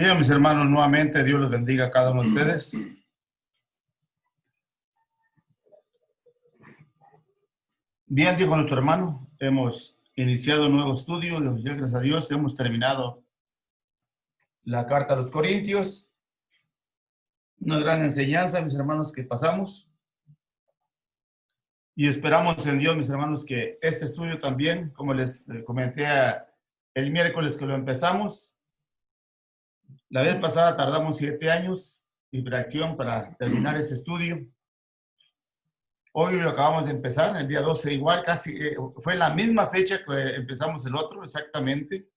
Bien, mis hermanos, nuevamente Dios los bendiga a cada uno de ustedes. Bien, dijo nuestro hermano, hemos iniciado un nuevo estudio, ya gracias a Dios hemos terminado la carta a los Corintios. Una gran enseñanza, mis hermanos, que pasamos. Y esperamos en Dios, mis hermanos, que este estudio también, como les comenté el miércoles que lo empezamos, la vez pasada tardamos 7 años y fracción para terminar ese estudio. Hoy lo acabamos de empezar, el día 12, igual casi, fue la misma fecha que empezamos el otro, exactamente.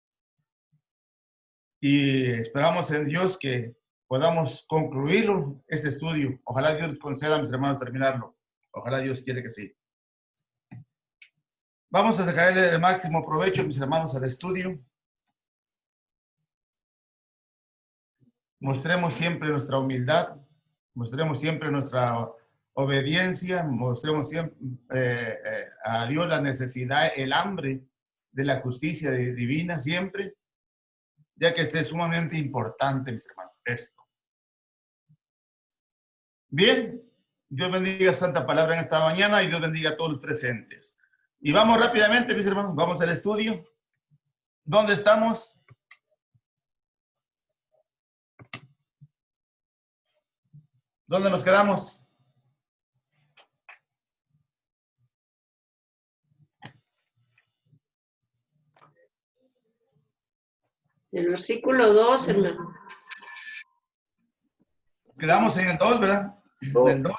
Y esperamos en Dios que podamos concluirlo, ese estudio. Ojalá Dios nos conceda a mis hermanos terminarlo. Ojalá Dios quiere que sí. Vamos a sacarle el máximo provecho, mis hermanos, al estudio. Mostremos siempre nuestra humildad, mostremos siempre nuestra obediencia, mostremos siempre a Dios la necesidad, el hambre de la justicia divina siempre, ya que es sumamente importante, mis hermanos, esto. Bien, Dios bendiga Santa Palabra en esta mañana y Dios bendiga a todos los presentes. Y vamos rápidamente, mis hermanos, vamos al estudio. ¿Dónde estamos? ¿Dónde nos quedamos? El versículo 2, hermano. Nos quedamos en el 2, ¿verdad? En el 2.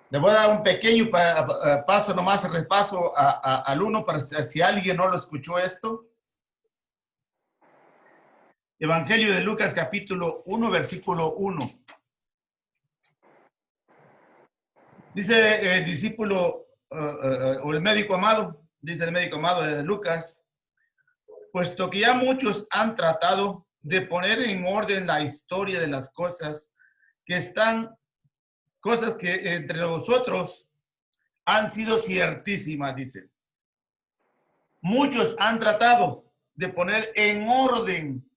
Le voy a dar un pequeño paso nomás, repaso al 1 para si alguien no lo escuchó esto. Evangelio de Lucas, capítulo 1, versículo 1. Dice el discípulo, o el médico amado, dice el médico amado de Lucas, puesto que ya muchos han tratado de poner en orden la historia de las cosas que entre nosotros han sido ciertísimas, dice. Muchos han tratado de poner en orden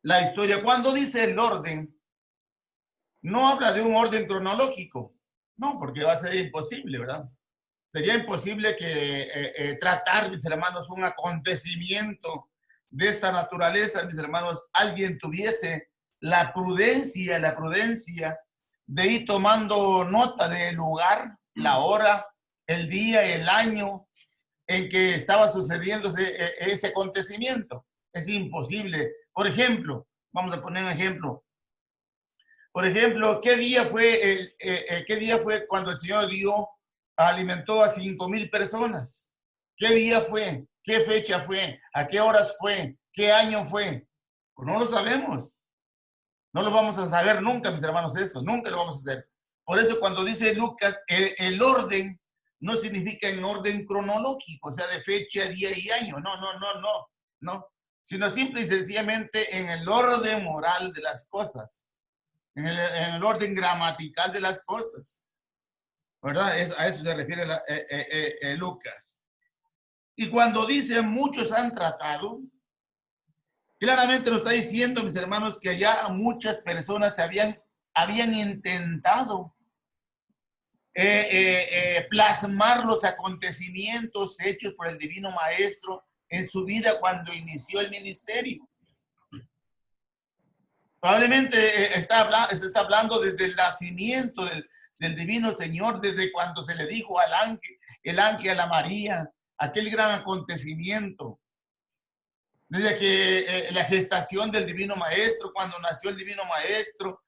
la historia. Cuando dice el orden, no habla de un orden cronológico, no, porque va a ser imposible, ¿verdad? Sería imposible que tratar, mis hermanos, un acontecimiento de esta naturaleza, mis hermanos, alguien tuviese la prudencia de ir tomando nota del lugar, la hora, el día, el año en que estaba sucediéndose ese acontecimiento. Es imposible. Por ejemplo, vamos a poner un ejemplo. Por ejemplo, ¿qué día fue cuando el Señor alimentó a 5,000 personas? ¿Qué día fue? ¿Qué fecha fue? ¿A qué horas fue? ¿Qué año fue? Pues no lo sabemos. No lo vamos a saber nunca, mis hermanos, eso. Nunca lo vamos a hacer. Por eso cuando dice Lucas, el orden no significa en orden cronológico, o sea, de fecha, día y año. No. Sino simple y sencillamente en el orden moral de las cosas. En el orden gramatical de las cosas. ¿Verdad? A eso se refiere Lucas. Y cuando dice muchos han tratado, claramente nos está diciendo, mis hermanos, que ya muchas personas habían intentado plasmar los acontecimientos hechos por el Divino Maestro en su vida cuando inició el ministerio. Probablemente se está hablando desde el nacimiento del Divino Señor, desde cuando se le dijo el ángel a la María, aquel gran acontecimiento. Desde que la gestación del Divino Maestro, cuando nació el Divino Maestro,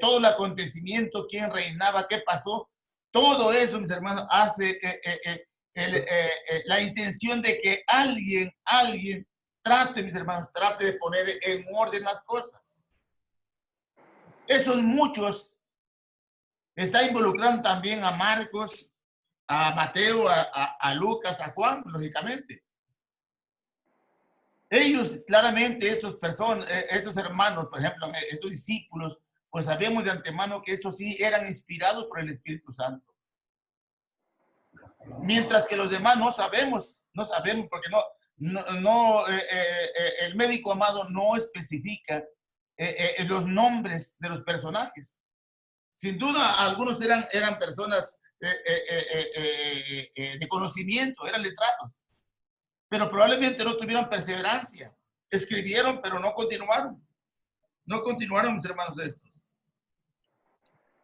todo el acontecimiento, quién reinaba, qué pasó, todo eso, mis hermanos, hace la intención de que alguien trate, mis hermanos, trate de poner en orden las cosas. Esos muchos está involucrando también a Marcos, a Mateo, a Lucas, a Juan, lógicamente. Ellos, claramente, estos hermanos, por ejemplo, estos discípulos, pues sabemos de antemano que estos sí eran inspirados por el Espíritu Santo. Mientras que los demás no sabemos porque el médico amado no especifica los nombres de los personajes. Sin duda, algunos eran personas de conocimiento, eran letrados, pero probablemente no tuvieron perseverancia. Escribieron, pero no continuaron. No continuaron, mis hermanos, estos.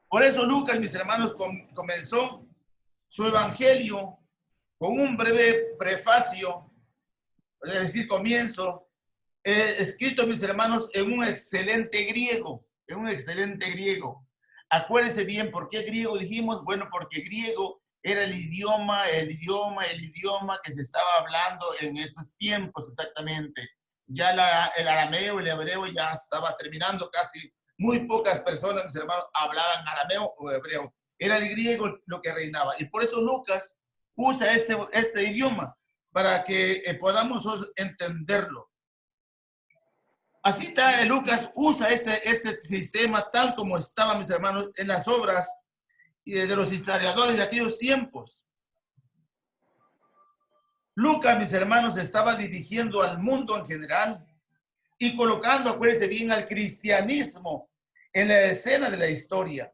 Por eso Lucas, mis hermanos, comenzó su evangelio con un breve prefacio, es decir, comienzo, escrito, mis hermanos, en un excelente griego, Acuérdense bien, ¿por qué griego dijimos? Bueno, porque griego era el idioma que se estaba hablando en esos tiempos exactamente. Ya el arameo, el hebreo ya estaba terminando casi. Muy pocas personas, mis hermanos, hablaban arameo o hebreo. Era el griego lo que reinaba. Y por eso Lucas usa este idioma para que podamos entenderlo. Así está, Lucas usa este sistema tal como estaba, mis hermanos, en las obras de los historiadores de aquellos tiempos. Lucas, mis hermanos, estaba dirigiendo al mundo en general y colocando, acuérdense bien, al cristianismo en la escena de la historia.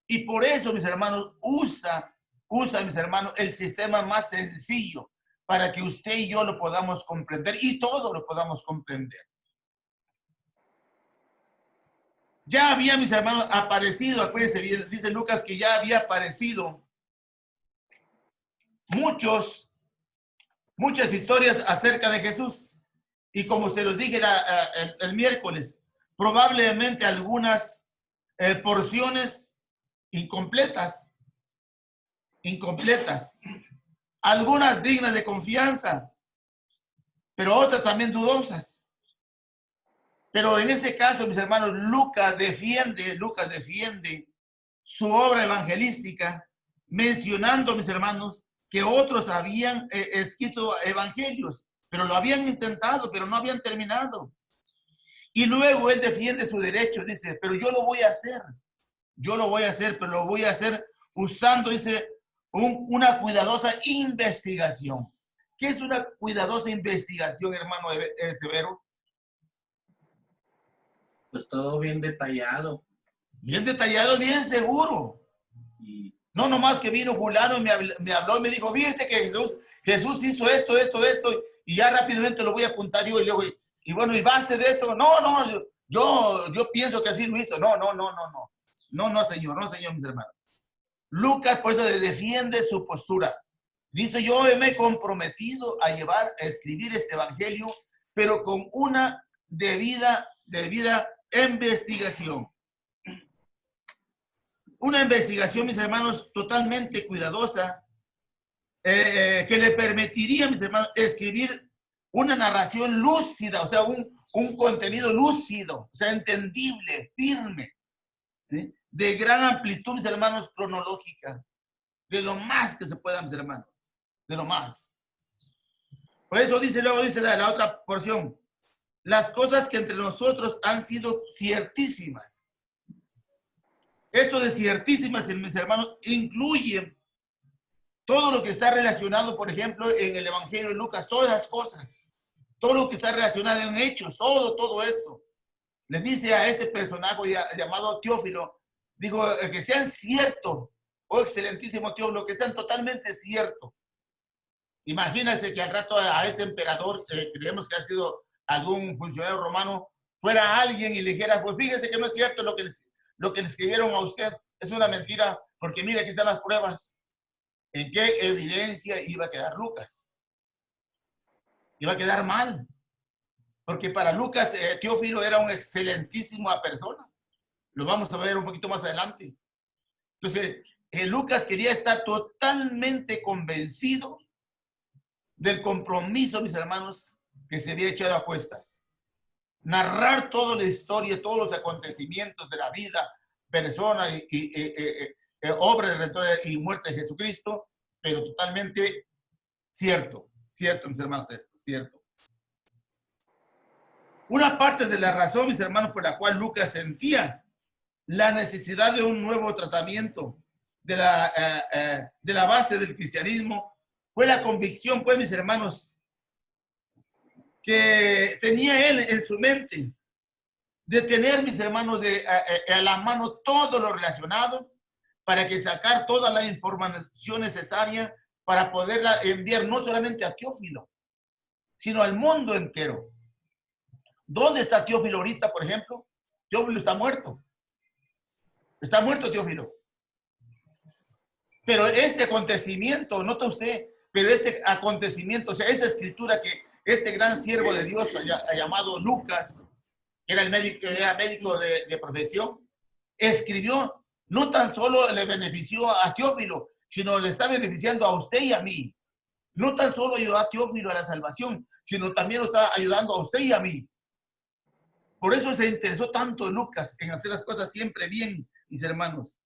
Y por eso, mis hermanos, usa, mis hermanos, el sistema más sencillo para que usted y yo lo podamos comprender y todos lo podamos comprender. Ya había, mis hermanos, aparecido, acuérdense bien, dice Lucas que ya había aparecido muchas historias acerca de Jesús. Y como se los dije el miércoles, probablemente algunas porciones incompletas, algunas dignas de confianza, pero otras también dudosas. Pero en ese caso, mis hermanos, Lucas defiende su obra evangelística, mencionando, mis hermanos, que otros habían escrito evangelios, pero lo habían intentado, pero no habían terminado. Y luego él defiende su derecho, dice, pero yo lo voy a hacer, pero lo voy a hacer usando, dice, una cuidadosa investigación. ¿Qué es una cuidadosa investigación, hermano Severo? Pues todo bien detallado. Bien detallado, bien seguro. No nomás que vino Julano y me habló y me dijo, fíjese que Jesús hizo esto, y ya rápidamente lo voy a apuntar yo, y bueno, y base de eso, yo pienso que así lo hizo. No, señor, mis hermanos. Lucas por eso defiende su postura. Dice, yo me he comprometido a escribir este evangelio, pero con una debida investigación. Una investigación, mis hermanos, totalmente cuidadosa, que le permitiría, mis hermanos, escribir una narración lúcida, o sea, un contenido lúcido, o sea, entendible, firme, ¿sí? De gran amplitud, mis hermanos, cronológica, de lo más que se pueda, mis hermanos, de lo más. Por eso dice la otra porción, las cosas que entre nosotros han sido ciertísimas. Esto de ciertísimas, mis hermanos, incluye todo lo que está relacionado, por ejemplo, en el Evangelio de Lucas, todas las cosas, todo lo que está relacionado en Hechos, todo eso. Le dice a este personaje llamado Teófilo, digo, que sean ciertos, oh excelentísimo Teófilo, que sean totalmente ciertos. Imagínense que al rato a ese emperador, creemos que ha sido algún funcionario romano, fuera alguien y le dijera, pues fíjese que no es cierto lo que le escribieron a usted, es una mentira, porque mire, aquí están las pruebas. ¿En qué evidencia iba a quedar Lucas? Iba a quedar mal. Porque para Lucas, Teófilo era una excelentísima persona. Lo vamos a ver un poquito más adelante. Entonces, Lucas quería estar totalmente convencido del compromiso, mis hermanos, que se había echado a cuestas. Narrar toda la historia, todos los acontecimientos de la vida, persona obra de redentor y muerte de Jesucristo, pero totalmente cierto, mis hermanos, esto, cierto. Una parte de la razón, mis hermanos, por la cual Lucas sentía la necesidad de un nuevo tratamiento de la base del cristianismo fue la convicción, pues, mis hermanos, que tenía él en su mente de tener, mis hermanos, a la mano todo lo relacionado para que sacar toda la información necesaria para poderla enviar no solamente a Teófilo, sino al mundo entero. ¿Dónde está Teófilo ahorita, por ejemplo? Teófilo está muerto. Está muerto Teófilo. Pero este acontecimiento, nota usted, pero este acontecimiento, o sea, esa escritura que este gran siervo de Dios llamado Lucas, que era médico de profesión, escribió, no tan solo le benefició a Teófilo, sino le está beneficiando a usted y a mí. No tan solo ayudó a Teófilo a la salvación, sino también lo está ayudando a usted y a mí. Por eso se interesó tanto Lucas en hacer las cosas siempre bien, mis hermanos.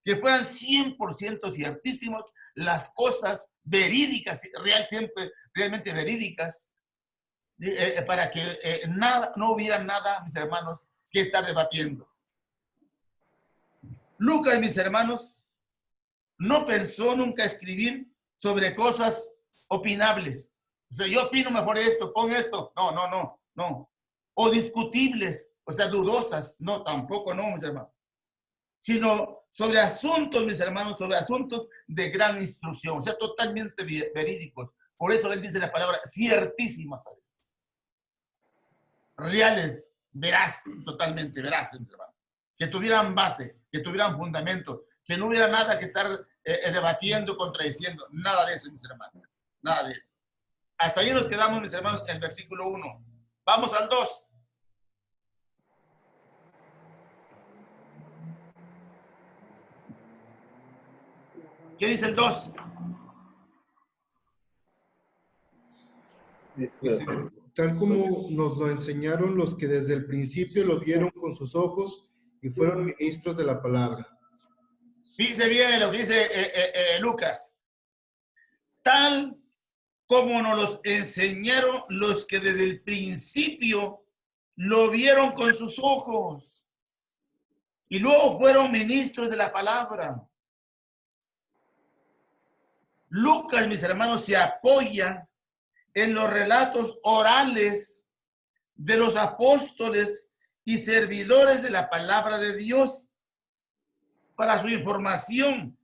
Que fueran 100% ciertísimos las cosas verídicas, realmente verídicas, para que no hubiera nada, mis hermanos, que estar debatiendo. Lucas, mis hermanos, no pensó nunca escribir sobre cosas opinables. O sea, yo opino mejor esto, pon esto. No. O discutibles, o sea, dudosas. No, tampoco no, mis hermanos. Sino sobre asuntos, mis hermanos, sobre asuntos de gran instrucción, o sea, totalmente verídicos. Por eso él dice la palabra ciertísimas, reales, totalmente veraces, mis hermanos. Que tuvieran base, que tuvieran fundamento, que no hubiera nada que estar debatiendo, contradiciendo, nada de eso, mis hermanos, nada de eso. Hasta ahí nos quedamos, mis hermanos, en el versículo 1. Vamos al 2. ¿Qué dice el 2? Dice, tal como nos lo enseñaron los que desde el principio lo vieron con sus ojos y fueron ministros de la palabra. Dice bien lo que dice Lucas. Tal como nos los enseñaron los que desde el principio lo vieron con sus ojos y luego fueron ministros de la palabra. Lucas, mis hermanos, se apoya en los relatos orales de los apóstoles y servidores de la palabra de Dios para su información,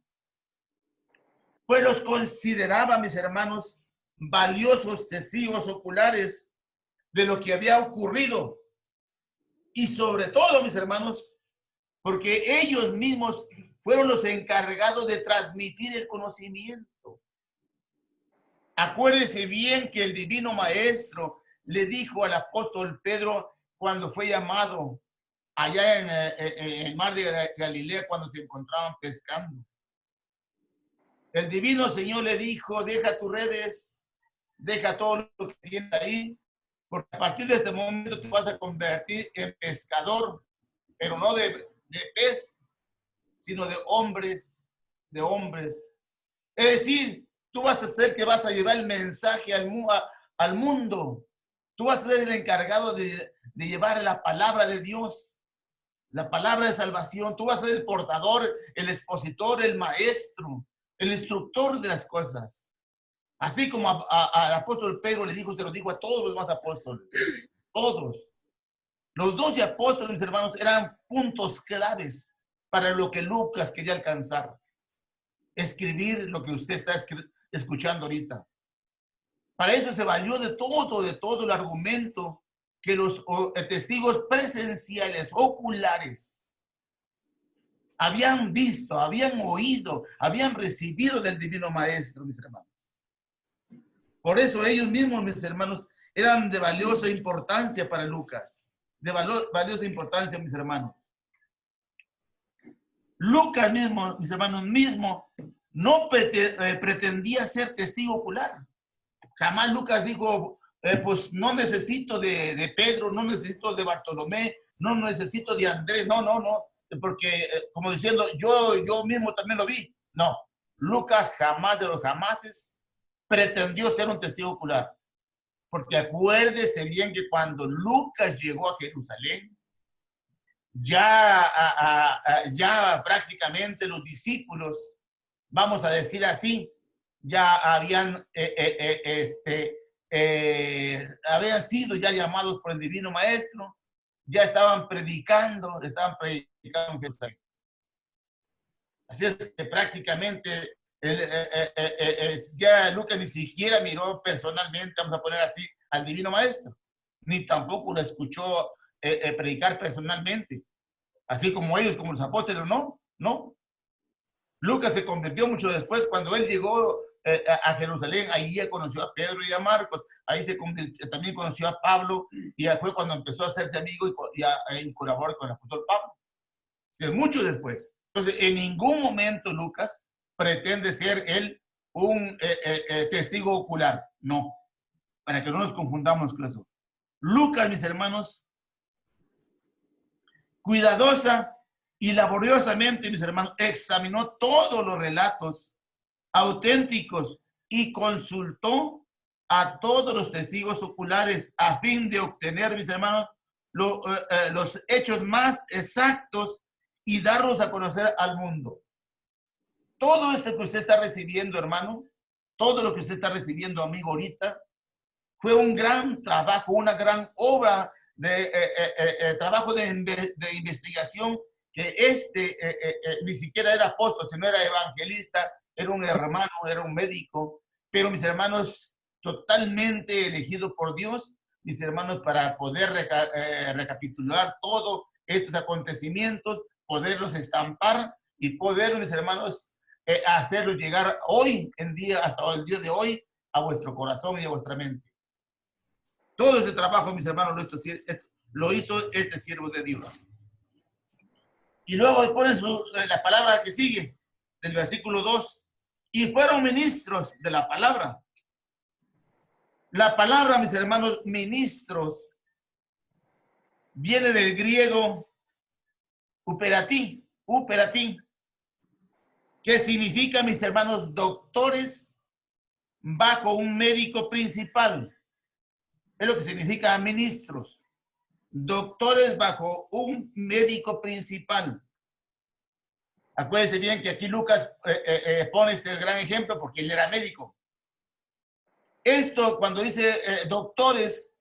pues los consideraba, mis hermanos, valiosos testigos oculares de lo que había ocurrido y sobre todo, mis hermanos, porque ellos mismos fueron los encargados de transmitir el conocimiento. Acuérdese bien que el divino maestro le dijo al apóstol Pedro cuando fue llamado allá en el mar de Galilea cuando se encontraban pescando. El divino Señor le dijo, deja tus redes, deja todo lo que tienes ahí, porque a partir de este momento te vas a convertir en pescador, pero no de pez, sino de hombres, Es decir, tú vas a ser que vas a llevar el mensaje al mundo. Tú vas a ser el encargado de llevar la palabra de Dios, la palabra de salvación. Tú vas a ser el portador, el expositor, el maestro, el instructor de las cosas. Así como al apóstol Pedro le dijo, se lo dijo a todos los demás apóstoles. Todos. Los 12 apóstoles, mis hermanos, eran puntos claves para lo que Lucas quería alcanzar. Escribir lo que usted está escuchando ahorita. Para eso se valió de todo el argumento que los testigos presenciales, oculares, habían visto, habían oído, habían recibido del divino maestro, mis hermanos. Por eso ellos mismos, mis hermanos, eran de valiosa importancia para Lucas. De valiosa importancia, mis hermanos. Lucas mismo, mis hermanos, no pretendía ser testigo ocular. Jamás Lucas dijo, pues no necesito de Pedro, no necesito de Bartolomé, no necesito de Andrés, no, porque como diciendo, yo mismo también lo vi. No, Lucas jamás de los jamases pretendió ser un testigo ocular. Porque acuérdese bien que cuando Lucas llegó a Jerusalén, ya prácticamente los discípulos vamos a decir así, ya habían sido ya llamados por el Divino Maestro, ya estaban predicando en Jerusalén. Así es que prácticamente ya Lucas ni siquiera miró personalmente, vamos a poner así, al Divino Maestro, ni tampoco lo escuchó predicar personalmente, así como ellos, como los apóstoles, no. Lucas se convirtió mucho después, cuando él llegó a Jerusalén, ahí ya conoció a Pedro y a Marcos, ahí también conoció a Pablo, y fue cuando empezó a hacerse amigo y colaborar con el apóstol Pablo. Sí, mucho después. Entonces, en ningún momento Lucas pretende ser él un testigo ocular. No, para que no nos confundamos con eso. Lucas, mis hermanos, cuidadosa y laboriosamente, mis hermanos, examinó todos los relatos auténticos y consultó a todos los testigos oculares a fin de obtener, mis hermanos, los hechos más exactos y darlos a conocer al mundo. Todo esto que usted está recibiendo, hermano, todo lo que usted está recibiendo, amigo, ahorita, fue un gran trabajo, una gran obra de trabajo de investigación, que ni siquiera era apóstol, sino era evangelista, era un hermano, era un médico, pero mis hermanos, totalmente elegido por Dios, mis hermanos, para poder recapitular todos estos acontecimientos, poderlos estampar y poder, mis hermanos, hacerlos llegar hoy en día, hasta el día de hoy, a vuestro corazón y a vuestra mente. Todo ese trabajo, mis hermanos, lo hizo este siervo de Dios. Y luego ponen la palabra que sigue, del versículo 2. Y fueron ministros de la palabra. La palabra, mis hermanos, ministros, viene del griego uperatí, que significa, mis hermanos, doctores bajo un médico principal. Es lo que significa ministros. Doctores bajo un médico principal. Acuérdense bien que aquí Lucas pone este gran ejemplo porque él era médico. Esto, cuando dice doctores,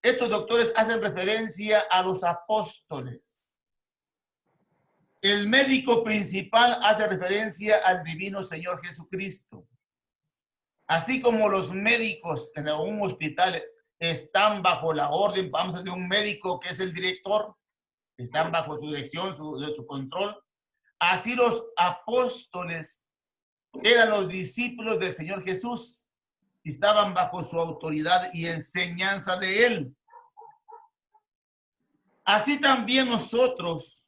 estos doctores hacen referencia a los apóstoles. El médico principal hace referencia al divino Señor Jesucristo. Así como los médicos en un hospital están bajo la orden, vamos a decir, un médico que es el director, están bajo su dirección, su control. Así los apóstoles eran los discípulos del Señor Jesús, estaban bajo su autoridad y enseñanza de Él. Así también nosotros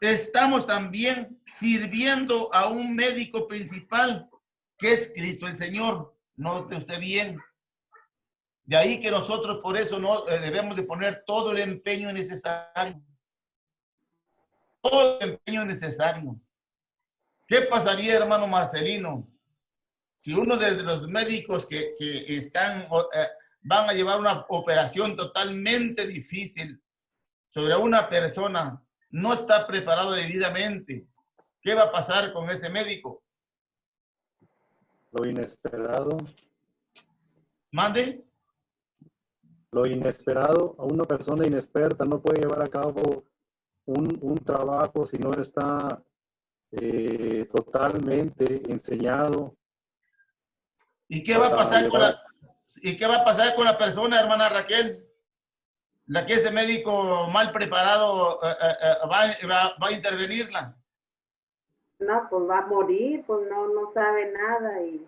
estamos también sirviendo a un médico principal, que es Cristo el Señor. Note usted bien. De ahí que nosotros por eso no debemos de poner todo el empeño necesario. Todo el empeño necesario. ¿Qué pasaría, hermano Marcelino, si uno de los médicos que van a llevar una operación totalmente difícil sobre una persona, no está preparado debidamente? ¿Qué va a pasar con ese médico? Lo inesperado. ¿Mande? Lo inesperado, a una persona inexperta no puede llevar a cabo un trabajo si no está totalmente enseñado. ¿Y qué va a pasar con la persona, hermana Raquel? La que ese médico mal preparado va a intervenirla. No, pues va a morir, pues no sabe nada y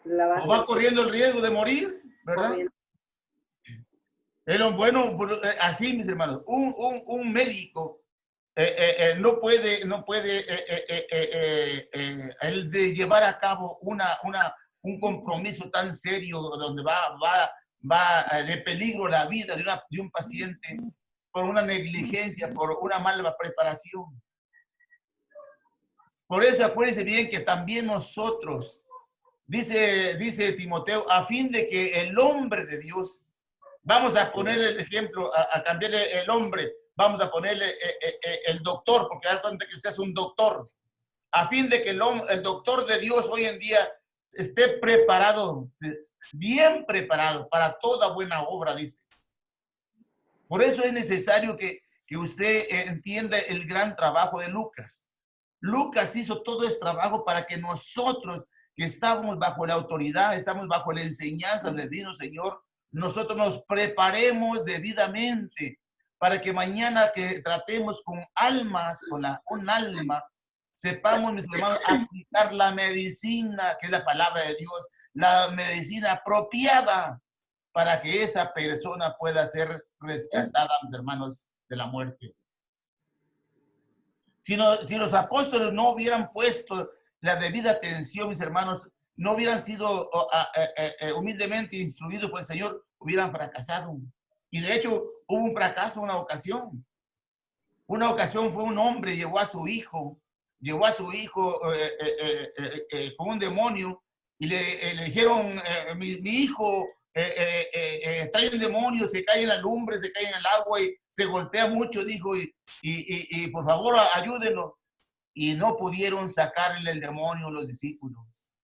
o va corriendo el riesgo de morir, ¿verdad? Bueno, así, mis hermanos, un médico no puede el de llevar a cabo un compromiso tan serio donde va de peligro la vida de un paciente por una negligencia, por una mala preparación. Por eso acuérdense bien que también nosotros, dice Timoteo, a fin de que el hombre de Dios, vamos a ponerle el ejemplo, a cambiarle el hombre, vamos a ponerle el doctor, porque da cuenta que usted es un doctor. a fin de que el doctor de Dios hoy en día esté preparado, bien preparado para toda buena obra, dice. Por eso es necesario que usted entienda el gran trabajo de Lucas. Lucas hizo todo ese trabajo para que nosotros, que estamos bajo la autoridad, estamos bajo la enseñanza del Divino Señor, nosotros nos preparemos debidamente para que mañana que tratemos con almas, un alma, sepamos, mis hermanos, aplicar la medicina, que es la palabra de Dios, la medicina apropiada para que esa persona pueda ser rescatada, mis hermanos, de la muerte. Si los apóstoles no hubieran puesto la debida atención, mis hermanos, no hubieran sido humildemente instruidos por el Señor, hubieran fracasado. Y de hecho, hubo un fracaso una ocasión. Una ocasión fue un hombre, llevó a su hijo con un demonio y le dijeron, mi hijo trae un demonio, se cae en la lumbre, se cae en el agua y se golpea mucho, dijo, y por favor ayúdenlo. Y no pudieron sacarle el demonio los discípulos.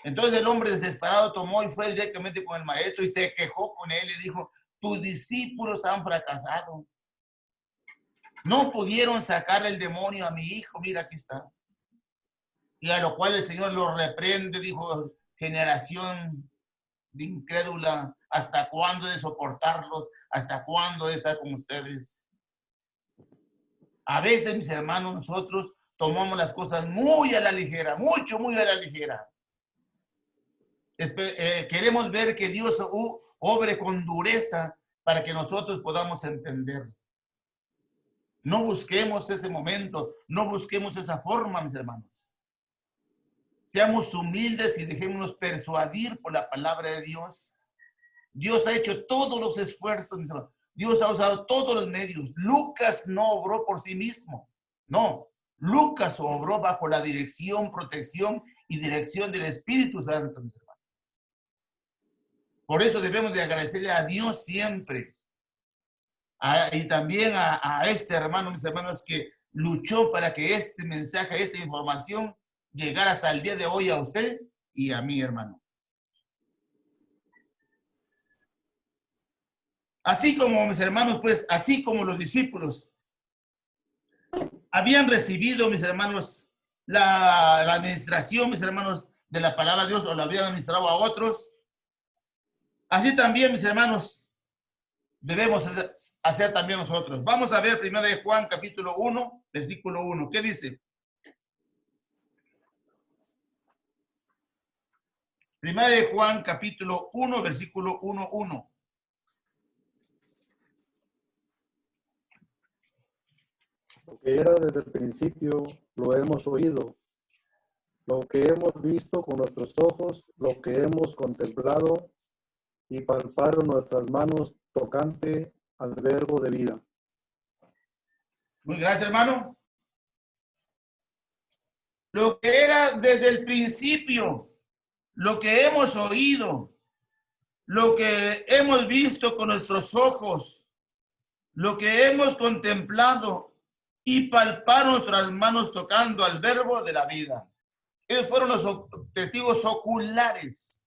Entonces el hombre desesperado tomó y fue directamente con el maestro y se quejó con él y dijo, tus discípulos han fracasado. No pudieron sacar el demonio a mi hijo, mira aquí está. Y a lo cual el Señor lo reprende, dijo, generación de incrédula, ¿hasta cuándo he de soportarlos? ¿Hasta cuándo he de estar con ustedes? A veces, mis hermanos, nosotros tomamos las cosas muy a la ligera, muy a la ligera. Queremos ver que Dios obre con dureza para que nosotros podamos entender. No busquemos ese momento, no busquemos esa forma, mis hermanos. Seamos humildes y dejémonos persuadir por la palabra de Dios. Dios ha hecho todos los esfuerzos, mis hermanos. Dios ha usado todos los medios. Lucas no obró por sí mismo. No, Lucas obró bajo la dirección, protección y dirección del Espíritu Santo, mis hermanos. Por eso debemos de agradecerle a Dios siempre. Y también a este hermano, mis hermanos, que luchó para que este mensaje, esta información llegara hasta el día de hoy a usted y a mí, hermano. Así como mis hermanos, pues, así como los discípulos habían recibido, mis hermanos, la administración, mis hermanos, de la palabra de Dios, o la habían administrado a otros, así también, mis hermanos, debemos hacer también nosotros. Vamos a ver primero de Juan, capítulo 1, versículo 1. ¿Qué dice? Primera de Juan, capítulo 1, versículo 1:1. Lo que era desde el principio, lo hemos oído, lo que hemos visto con nuestros ojos, lo que hemos contemplado y palparon nuestras manos tocante al verbo de vida. Muy gracias, hermano. Lo que era desde el principio, lo que hemos oído, lo que hemos visto con nuestros ojos, lo que hemos contemplado y palpar nuestras manos tocando al verbo de la vida. Ellos fueron los testigos oculares.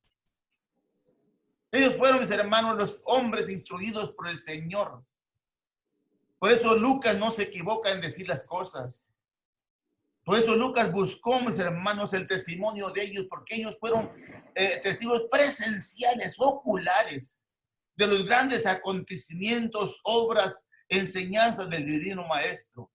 Ellos fueron, mis hermanos, los hombres instruidos por el Señor. Por eso Lucas no se equivoca en decir las cosas. Por eso Lucas buscó, mis hermanos, el testimonio de ellos, porque ellos fueron testigos presenciales, oculares, de los grandes acontecimientos, obras, enseñanzas del Divino Maestro.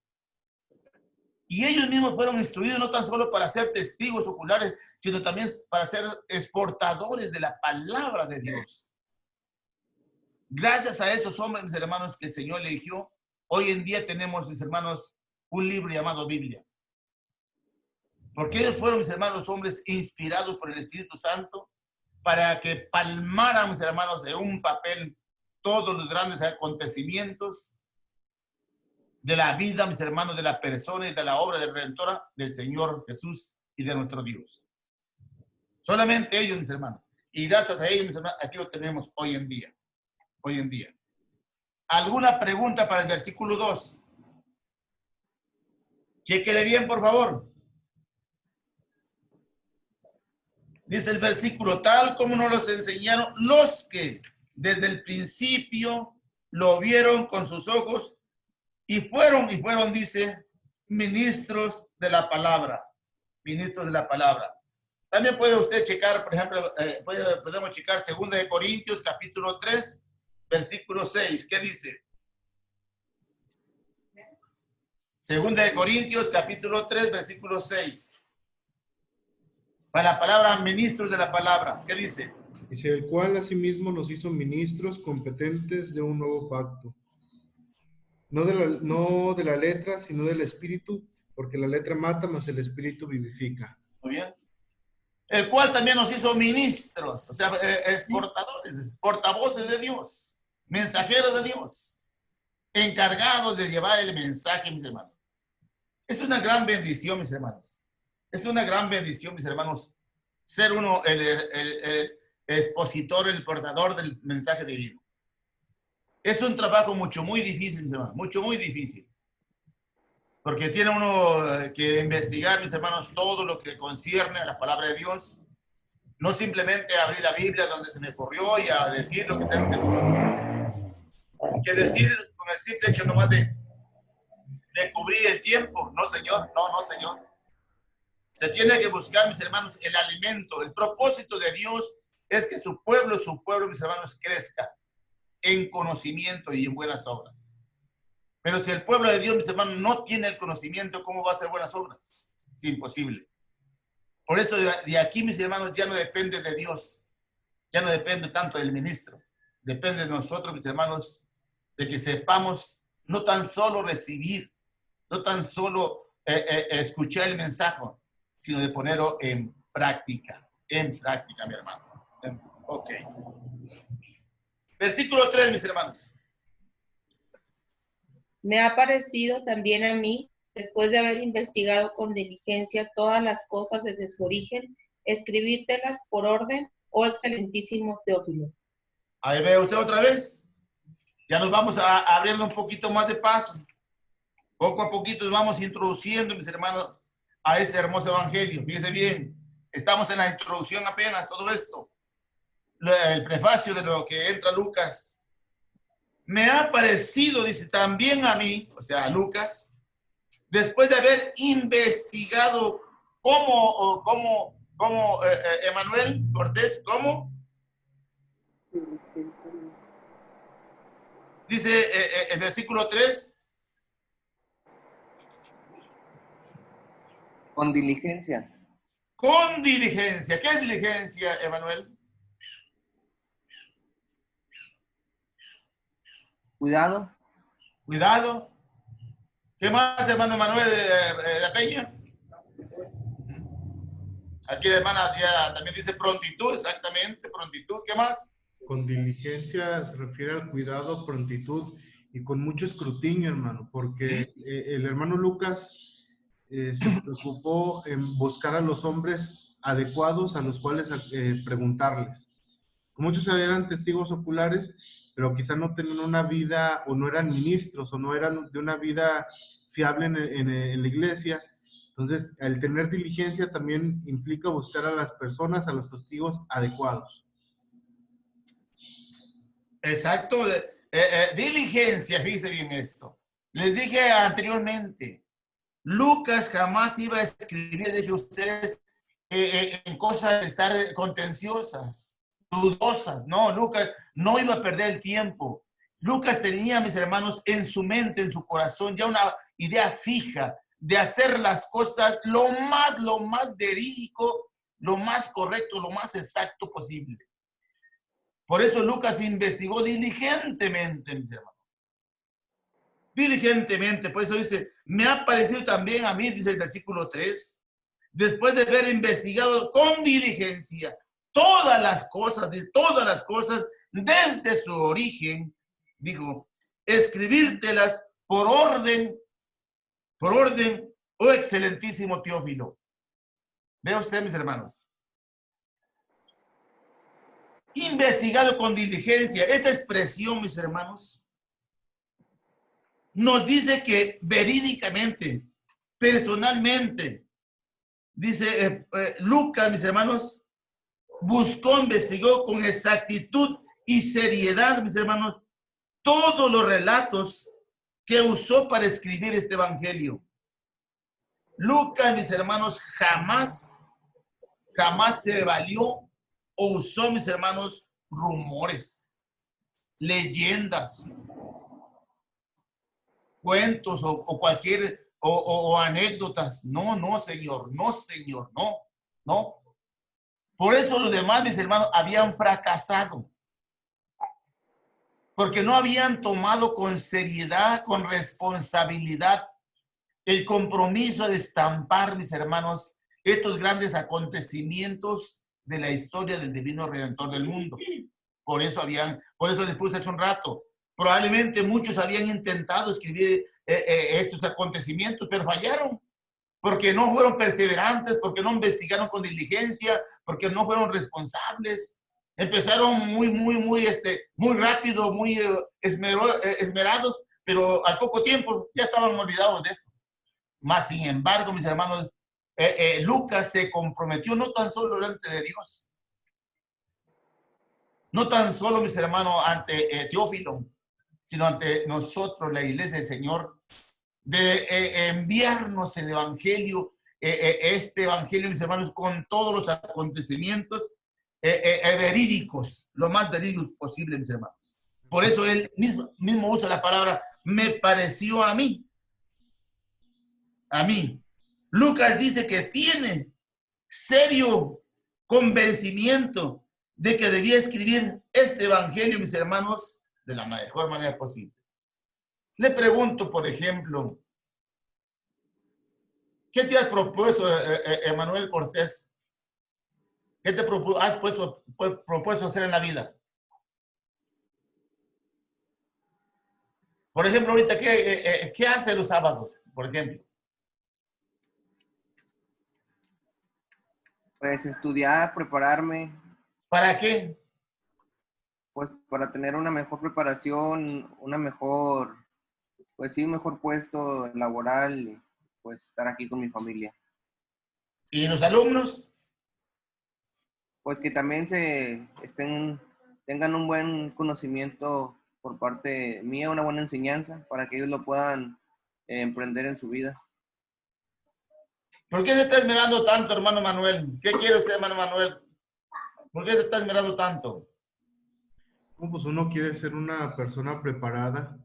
Y ellos mismos fueron instruidos no tan solo para ser testigos oculares, sino también para ser exportadores de la palabra de Dios. Gracias a esos hombres, mis hermanos, que el Señor eligió, hoy en día tenemos, mis hermanos, un libro llamado Biblia. Porque ellos fueron, mis hermanos, hombres inspirados por el Espíritu Santo para que palmaran, mis hermanos, en un papel todos los grandes acontecimientos de la vida, mis hermanos, de la persona y de la obra de redentora del Señor Jesús y de nuestro Dios. Solamente ellos, mis hermanos. Y gracias a ellos, mis hermanos, aquí lo tenemos hoy en día. Hoy en día. ¿Alguna pregunta para el versículo 2? Chéquele bien, por favor. Dice el versículo, tal como nos los enseñaron los que desde el principio lo vieron con sus ojos y fueron, dice, ministros de la palabra. Ministros de la palabra. También puede usted checar, por ejemplo, podemos checar 2 Corintios capítulo 3, versículo 6. ¿Qué dice? 2 Corintios capítulo 3, versículo 6. Para la palabra, ministros de la palabra. ¿Qué dice? Dice, el cual asimismo nos hizo ministros competentes de un nuevo pacto. No de la letra, sino del espíritu, porque la letra mata, mas el espíritu vivifica. Muy bien. El cual también nos hizo ministros, o sea, portavoces de Dios, mensajeros de Dios, encargados de llevar el mensaje, mis hermanos. Es una gran bendición, mis hermanos. Es una gran bendición, mis hermanos, ser uno el expositor, el portador del mensaje divino. Es un trabajo muy difícil, mis hermanos, muy difícil. Porque tiene uno que investigar, mis hermanos, todo lo que concierne a la palabra de Dios. No simplemente abrir la Biblia donde se me ocurrió y a decir lo que tengo que decir con el simple hecho nomás de cubrir el tiempo. No, Señor, no, Señor. Se tiene que buscar, mis hermanos, el alimento. El propósito de Dios es que su pueblo, mis hermanos, crezca en conocimiento y en buenas obras. Pero si el pueblo de Dios, mis hermanos, no tiene el conocimiento, ¿cómo va a hacer buenas obras? Es imposible. Por eso de aquí, mis hermanos, ya no depende de Dios. Ya no depende tanto del ministro. Depende de nosotros, mis hermanos, de que sepamos no tan solo recibir, no tan solo escuchar el mensaje, sino de ponerlo en práctica. En práctica, mi hermano. Ok. Versículo 3, mis hermanos. Me ha parecido también a mí, después de haber investigado con diligencia todas las cosas desde su origen, escribírtelas por orden, oh excelentísimo Teófilo. Ahí ve usted otra vez. Ya nos vamos abriendo un poquito más de paso. Poco a poquito nos vamos introduciendo, mis hermanos, a este hermoso evangelio. Fíjense bien, estamos en la introducción apenas, todo esto. El prefacio de lo que entra Lucas. Me ha parecido, dice, también a mí, o sea, a Lucas, después de haber investigado cómo Emanuel Cortés, ¿cómo? Dice el versículo 3. Con diligencia. Con diligencia. ¿Qué es diligencia, Emanuel? Cuidado. Cuidado. ¿Qué más, hermano Manuel de la Peña? Aquí la hermana ya también dice prontitud, exactamente, prontitud. ¿Qué más? Con diligencia se refiere al cuidado, prontitud y con mucho escrutinio, hermano, porque el hermano Lucas se preocupó en buscar a los hombres adecuados a los cuales preguntarles. Muchos eran testigos oculares, pero quizá no tenían una vida, o no eran ministros, o no eran de una vida fiable en la iglesia. Entonces, el tener diligencia también implica buscar a las personas, a los testigos adecuados. Exacto. Diligencia, fíjense bien esto. Les dije anteriormente, Lucas jamás iba a escribir, dije ustedes, en cosas de estar contenciosas, dudosas. No, Lucas no iba a perder el tiempo. Lucas tenía, mis hermanos, en su mente, en su corazón, ya una idea fija de hacer las cosas lo más verídico, lo más correcto, lo más exacto posible. Por eso Lucas investigó diligentemente, mis hermanos. Diligentemente, por eso dice, me ha parecido también a mí, dice el versículo 3, después de haber investigado con diligencia todas las cosas, desde su origen, dijo, escribírtelas por orden, oh excelentísimo Teófilo. Vea usted, mis hermanos. Investigado con diligencia. Esta expresión, mis hermanos, nos dice que verídicamente, personalmente, dice Lucas, mis hermanos, buscó, investigó con exactitud y seriedad, mis hermanos, todos los relatos que usó para escribir este evangelio. Lucas, mis hermanos, jamás se valió o usó, mis hermanos, rumores, leyendas, cuentos o cualquier, o anécdotas. No, Señor, no. Por eso los demás, mis hermanos, habían fracasado. Porque no habían tomado con seriedad, con responsabilidad, el compromiso de estampar, mis hermanos, estos grandes acontecimientos de la historia del divino Redentor del mundo. Por eso les puse hace un rato. Probablemente muchos habían intentado escribir estos acontecimientos, pero fallaron. Porque no fueron perseverantes, porque no investigaron con diligencia, porque no fueron responsables. Empezaron muy rápido, muy esmerados, pero al poco tiempo ya estaban olvidados de eso. Mas, sin embargo, mis hermanos, Lucas se comprometió no tan solo delante de Dios, no tan solo, mis hermanos, ante Teófilo, sino ante nosotros, la iglesia del Señor, de enviarnos el evangelio, este evangelio, mis hermanos, con todos los acontecimientos verídicos, lo más verídicos posible, mis hermanos. Por eso él mismo usa la palabra, me pareció a mí. A mí. Lucas dice que tiene serio convencimiento de que debía escribir este evangelio, mis hermanos, de la mejor manera posible. Le pregunto, por ejemplo, ¿qué te has propuesto, Emanuel Cortés? ¿Qué te has propuesto hacer en la vida? Por ejemplo, ahorita, ¿qué hace los sábados, por ejemplo? Pues estudiar, prepararme, ¿Para qué? pues para tener una mejor preparación, un mejor puesto laboral, pues estar aquí con mi familia. ¿Y los alumnos? Pues que también tengan un buen conocimiento por parte mía, una buena enseñanza para que ellos lo puedan emprender en su vida. ¿Por qué se está esmerando tanto, hermano Manuel? ¿Qué quiere usted, hermano Manuel? ¿Por qué se está esmerando tanto? Pues uno quiere ser una persona preparada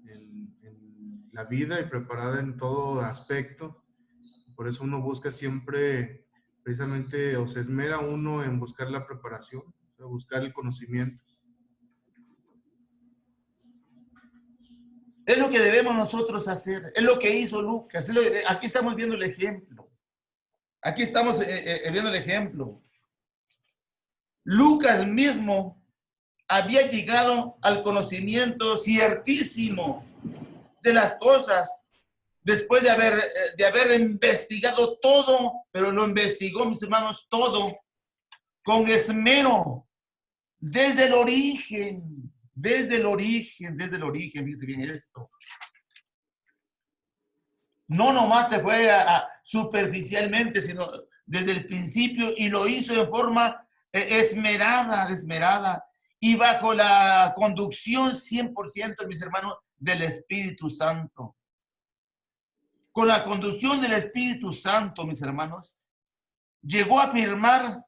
en la vida y preparada en todo aspecto. Por eso uno busca siempre, precisamente, o se esmera uno en buscar la preparación, o sea, buscar el conocimiento. Es lo que debemos nosotros hacer. Es lo que hizo Lucas. Aquí estamos viendo el ejemplo. Aquí estamos viendo el ejemplo. Lucas mismo había llegado al conocimiento ciertísimo de las cosas después de haber investigado todo, pero lo investigó, mis hermanos, todo con esmero desde el origen, fíjense bien esto. No nomás se fue superficialmente, sino desde el principio, y lo hizo de forma esmerada, y bajo la conducción 100%, mis hermanos, del Espíritu Santo. Con la conducción del Espíritu Santo, mis hermanos, llegó a afirmar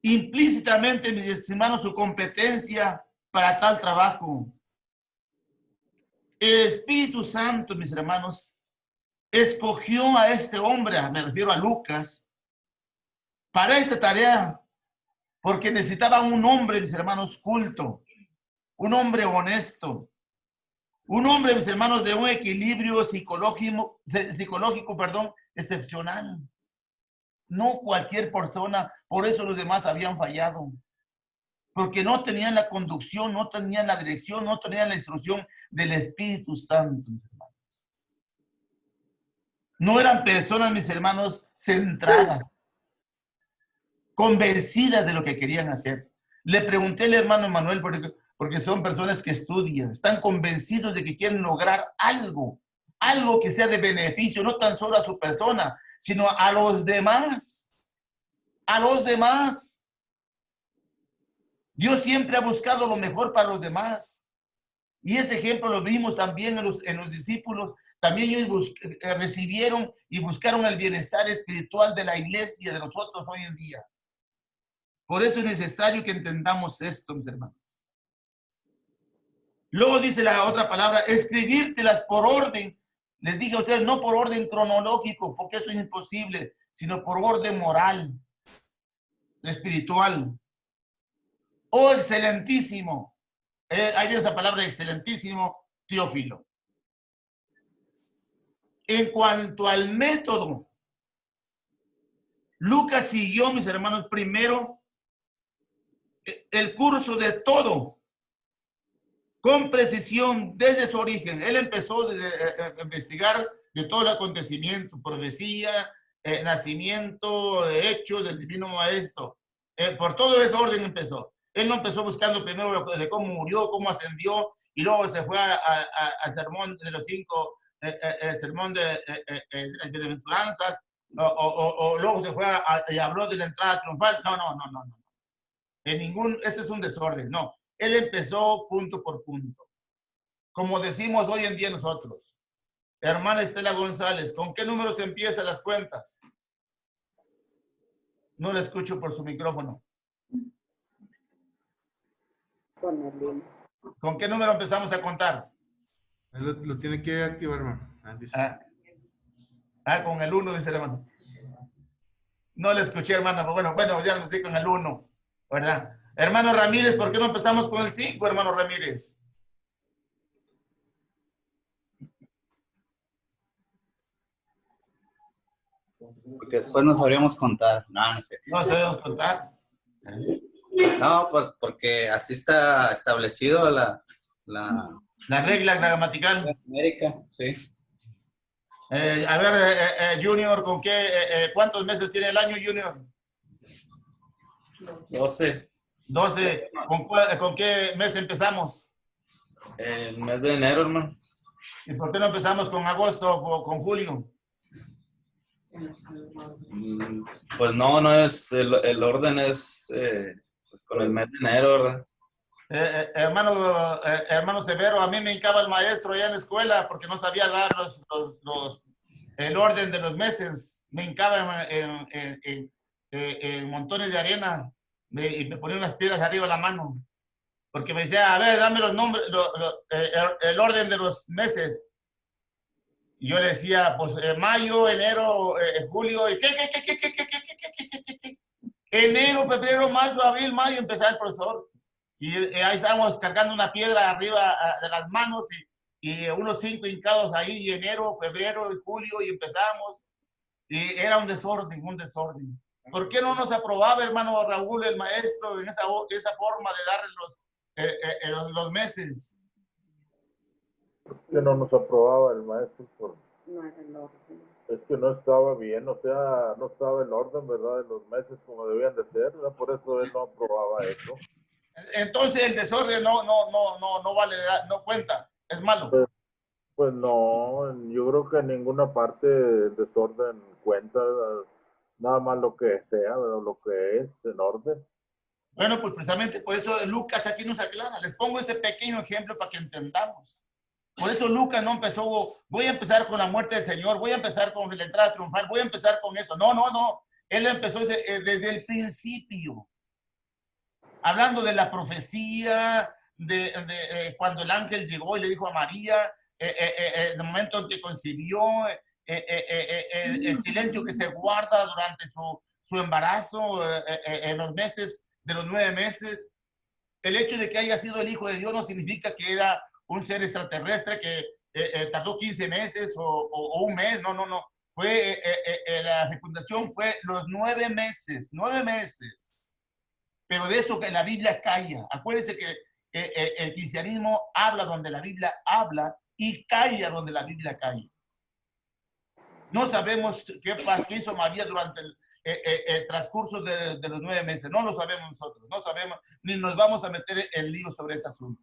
implícitamente, mis hermanos, su competencia para tal trabajo. El Espíritu Santo, mis hermanos, escogió a este hombre, me refiero a Lucas, para esta tarea, porque necesitaba un hombre, mis hermanos, culto, un hombre honesto, un hombre, mis hermanos, de un equilibrio psicológico, excepcional. No cualquier persona, por eso los demás habían fallado. Porque no tenían la conducción, no tenían la dirección, no tenían la instrucción del Espíritu Santo, mis hermanos. No eran personas, mis hermanos, centradas, convencidas de lo que querían hacer. Le pregunté al hermano Manuel, porque son personas que estudian, están convencidos de que quieren lograr algo que sea de beneficio, no tan solo a su persona, sino a los demás. a los demás. Dios siempre ha buscado lo mejor para los demás. Y ese ejemplo lo vimos también en los discípulos. También ellos recibieron y buscaron el bienestar espiritual de la iglesia, de nosotros hoy en día. Por eso es necesario que entendamos esto, mis hermanos. Luego dice la otra palabra, escribírtelas por orden. Les dije a ustedes, no por orden cronológico, porque eso es imposible, sino por orden moral, espiritual. Oh, excelentísimo. Hay esa palabra, excelentísimo, Teófilo. En cuanto al método, Lucas siguió, mis hermanos, primero el curso de todo, con precisión, desde su origen. Él empezó a investigar de todo el acontecimiento, profecía, nacimiento, hechos del divino maestro. Por todo ese orden empezó. Él no empezó buscando primero de cómo murió, cómo ascendió, y luego se fue al sermón de los 5, el sermón de las bienaventuranzas, o luego se fue y habló de la entrada triunfal. No. Ese es un desorden, no. Él empezó punto por punto. Como decimos hoy en día nosotros. Hermana Estela González, ¿con qué números empiezan las cuentas? No la escucho por su micrófono. Con el 1. ¿Con qué número empezamos a contar? Lo tiene que activar, hermano. Con el 1, dice el hermano. No le escuché, hermano. Bueno, ya lo sé con el 1, ¿verdad? Hermano Ramírez, ¿por qué no empezamos con el 5, hermano Ramírez? Porque después no sabríamos contar. No sé. No sabemos contar. No, pues porque así está establecido la regla gramatical. América, sí. A ver, Junior, ¿cuántos meses tiene el año, Junior? 12. 12. ¿Con qué mes empezamos? El mes de enero, hermano. ¿Y por qué no empezamos con agosto o con julio? Pues no es, el orden es pues con el mes de enero, ¿verdad? Hermano Severo, a mí me hincaba el maestro allá en la escuela porque no sabía dar el orden de los meses. Me hincaba en montones de arena y me ponía unas piedras arriba de la mano. Porque me decía, a ver, dame los nombres, el orden de los meses. Y yo le decía, pues mayo, enero, julio, y ¿qué? Enero, febrero, marzo, abril, mayo, empezaba el profesor. Y ahí estábamos cargando una piedra arriba de las manos y unos 5 hincados ahí, y enero, febrero y julio, y empezamos. Y era un desorden. ¿Por qué no nos aprobaba, hermano Raúl, el maestro, en esa forma de darle los meses? Que no nos aprobaba el maestro No era el orden. es que no estaba bien, o sea, no estaba el orden, ¿verdad? De los meses como debían de ser, ¿verdad? Por eso él no aprobaba eso. Entonces el desorden no vale, no cuenta, es malo. Pues no, yo creo que en ninguna parte el desorden cuenta, ¿verdad? Nada más lo que sea, ¿verdad? Lo que es en orden. Bueno, pues precisamente por eso Lucas aquí nos aclara. Les pongo este pequeño ejemplo para que entendamos. Por eso Lucas no empezó, voy a empezar con la muerte del Señor, voy a empezar con la entrada triunfal, voy a empezar con eso. No. Él empezó desde el principio. Hablando de la profecía, de cuando el ángel llegó y le dijo a María, el momento en que concibió, el silencio que se guarda durante su embarazo, en los meses de los 9 meses. El hecho de que haya sido el Hijo de Dios no significa que era un ser extraterrestre que tardó 15 meses o un mes. No. Fue, la fecundación fue los 9 meses. 9 meses. Pero de eso que la Biblia calla. Acuérdense que el cristianismo habla donde la Biblia habla y calla donde la Biblia calla. No sabemos qué hizo María durante el transcurso de los 9 meses. No lo sabemos nosotros. No sabemos, ni nos vamos a meter en lío sobre ese asunto.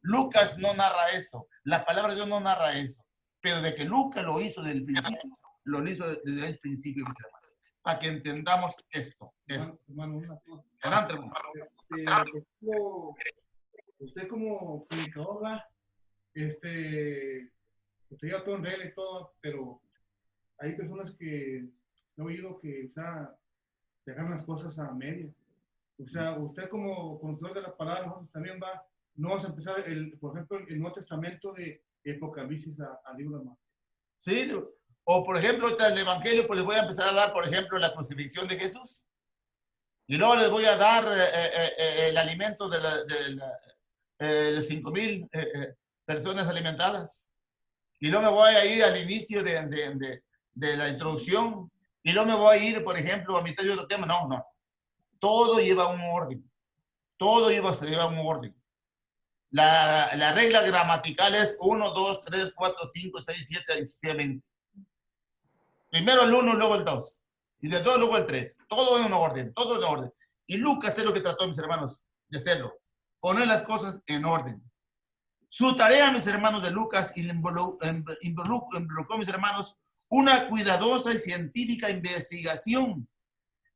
Lucas no narra eso. La palabra de Dios no narra eso. Pero de que Lucas lo hizo desde el principio, lo hizo desde el principio, mis hermanos. para que entendamos esto. Hermano, una cosa. Adelante, hermano. Por ejemplo, usted como predicador, ¿verdad? Usted ya todo en regla y todo, pero hay personas que he oído que, o sea, dejan las cosas a medias. O sea, usted como conocedor de la palabra, nosotros también no vamos a empezar, por ejemplo, el Nuevo Testamento de Apocalipsis al libro de Mateo. Sí, o por ejemplo, el Evangelio, pues les voy a empezar a dar, por ejemplo, la crucifixión de Jesús. Y luego les voy a dar el alimento de las 5,000 personas alimentadas. Y luego me voy a ir al inicio de la introducción. Y luego me voy a ir, por ejemplo, a mitad de otro tema. No. Todo lleva un orden. Todo lleva un orden. La regla gramatical es 1, 2, 3, 4, 5, 6, 7, 17, 20. Primero el 1, luego el 2. Y del 2, luego el 3. Todo en orden, todo en orden. Y Lucas es lo que trató, mis hermanos, de hacerlo. Poner las cosas en orden. Su tarea, mis hermanos, de Lucas, involucró, mis hermanos, una cuidadosa y científica investigación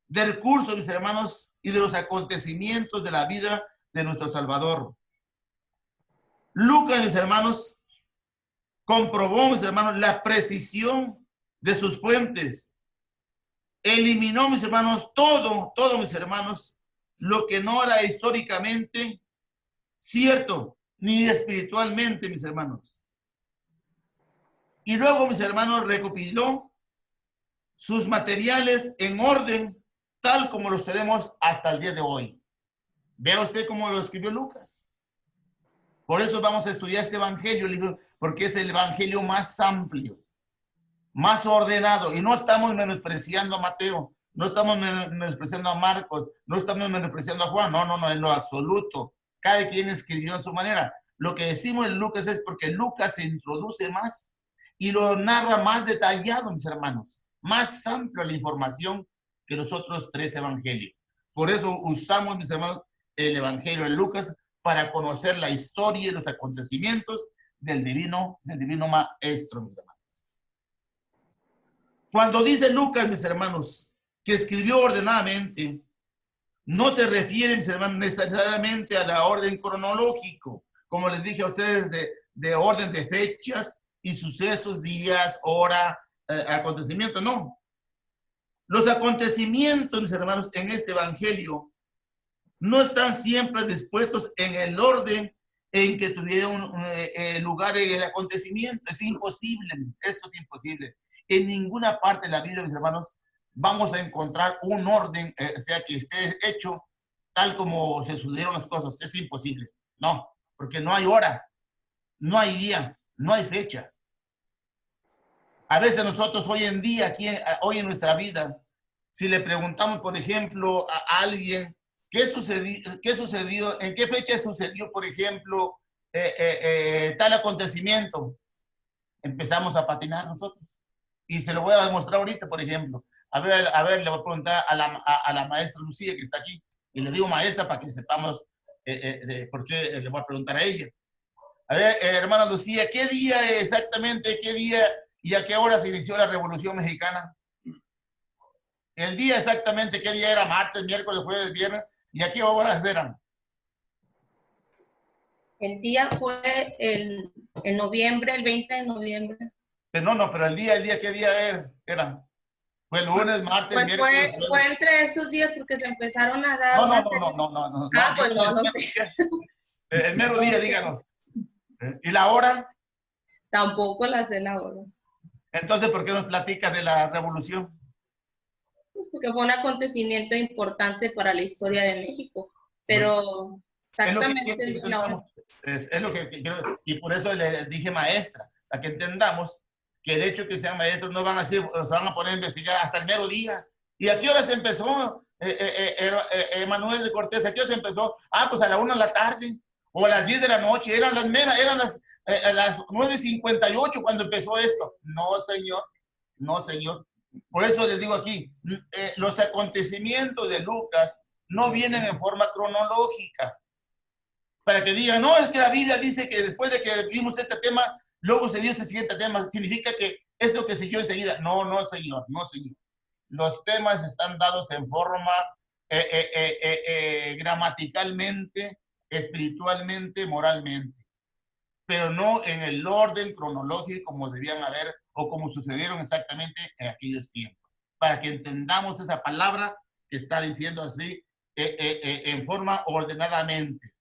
del curso, mis hermanos, y de los acontecimientos de la vida de nuestro Salvador. Lucas, mis hermanos, comprobó, mis hermanos, la precisión de sus fuentes. Eliminó, mis hermanos, todo, mis hermanos, lo que no era históricamente cierto, ni espiritualmente, mis hermanos. Y luego, mis hermanos, recopiló sus materiales en orden, tal como los tenemos hasta el día de hoy. Vea usted cómo lo escribió Lucas. Por eso vamos a estudiar este evangelio, porque es el evangelio más amplio, más ordenado. Y no estamos menospreciando a Mateo, no estamos menospreciando a Marcos, no estamos menospreciando a Juan. No, en lo absoluto. Cada quien escribió en su manera. Lo que decimos en Lucas es porque Lucas se introduce más y lo narra más detallado, mis hermanos. Más amplio la información que los otros 3 evangelios. Por eso usamos, mis hermanos, el evangelio de Lucas para conocer la historia y los acontecimientos del divino maestro, mis hermanos. Cuando dice Lucas, mis hermanos, que escribió ordenadamente, no se refiere, mis hermanos, necesariamente a la orden cronológico, como les dije a ustedes, de orden de fechas y sucesos, días, hora, acontecimiento, no. Los acontecimientos, mis hermanos, en este evangelio no están siempre dispuestos en el orden en que tuvieron lugar en el acontecimiento. Es imposible, esto es imposible. En ninguna parte de la Biblia, mis hermanos, vamos a encontrar un orden, o sea, que esté hecho tal como se sucedieron las cosas. Es imposible. No, porque no hay hora, no hay día, no hay fecha. A veces nosotros hoy en día, aquí, hoy en nuestra vida, si le preguntamos, por ejemplo, a alguien, ¿qué sucedió? ¿En qué fecha sucedió, por ejemplo, tal acontecimiento? Empezamos a patinar nosotros. Y se lo voy a demostrar ahorita, por ejemplo. A ver, le voy a preguntar a la maestra Lucía, que está aquí. Y le digo maestra para que sepamos por qué le voy a preguntar a ella. A ver, hermana Lucía, ¿qué día exactamente, qué día y a qué hora se inició la Revolución Mexicana? El día exactamente, ¿qué día era? Martes, miércoles, jueves, viernes. ¿Y a qué horas eran? El día fue en noviembre, el 20 de noviembre. Pero el día, ¿qué día era? ¿Fue lunes, martes, pues miércoles? Fue entre esos días porque se empezaron a dar... No. Pues no sé. El mero día, díganos. ¿Y la hora? Tampoco las de la hora. Entonces, ¿por qué nos platicas de la revolución? Pues porque fue un acontecimiento importante para la historia de México, pero exactamente es lo que quiero, y por eso le dije maestra, para que entendamos que el hecho de que sean maestros no van a decir, se van a poner a investigar hasta el mero día. ¿Y a qué hora se empezó, Manuel de Cortés? ¿A qué hora se empezó? Pues a la 1 de la tarde, o a las 10 de la noche, eran las 9:58 cuando empezó esto. No, señor, no, señor. Por eso les digo aquí, los acontecimientos de Lucas no vienen en forma cronológica. Para que digan, no, es que la Biblia dice que después de que vimos este tema, luego se dio este siguiente tema. Significa que es lo que siguió enseguida. No, señor, no, señor. los temas están dados en forma gramaticalmente, espiritualmente, moralmente, pero no en el orden cronológico como debían haber o como sucedieron exactamente en aquellos tiempos, para que entendamos esa palabra que está diciendo así en forma ordenadamente,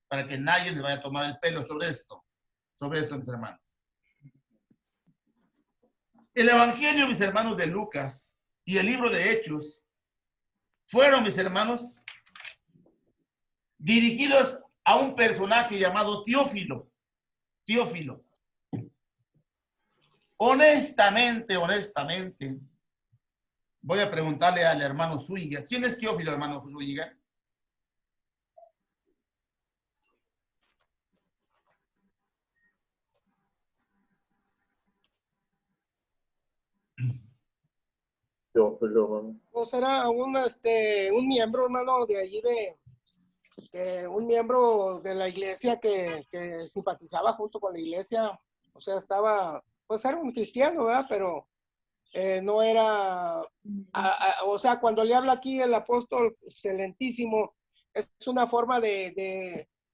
para que nadie le vaya a tomar el pelo sobre esto, mis hermanos. El Evangelio, mis hermanos, de Lucas y el libro de Hechos fueron, mis hermanos, dirigidos a un personaje llamado Teófilo. Honestamente, voy a preguntarle al hermano Zúñiga. ¿Quién es Teófilo, hermano Zúñiga? Teófilo, Pues era un miembro, hermano, de allí un miembro de la iglesia que simpatizaba junto con la iglesia. O sea, pues era un cristiano, ¿verdad? Pero no era, o sea, cuando le habla aquí el apóstol excelentísimo, es una forma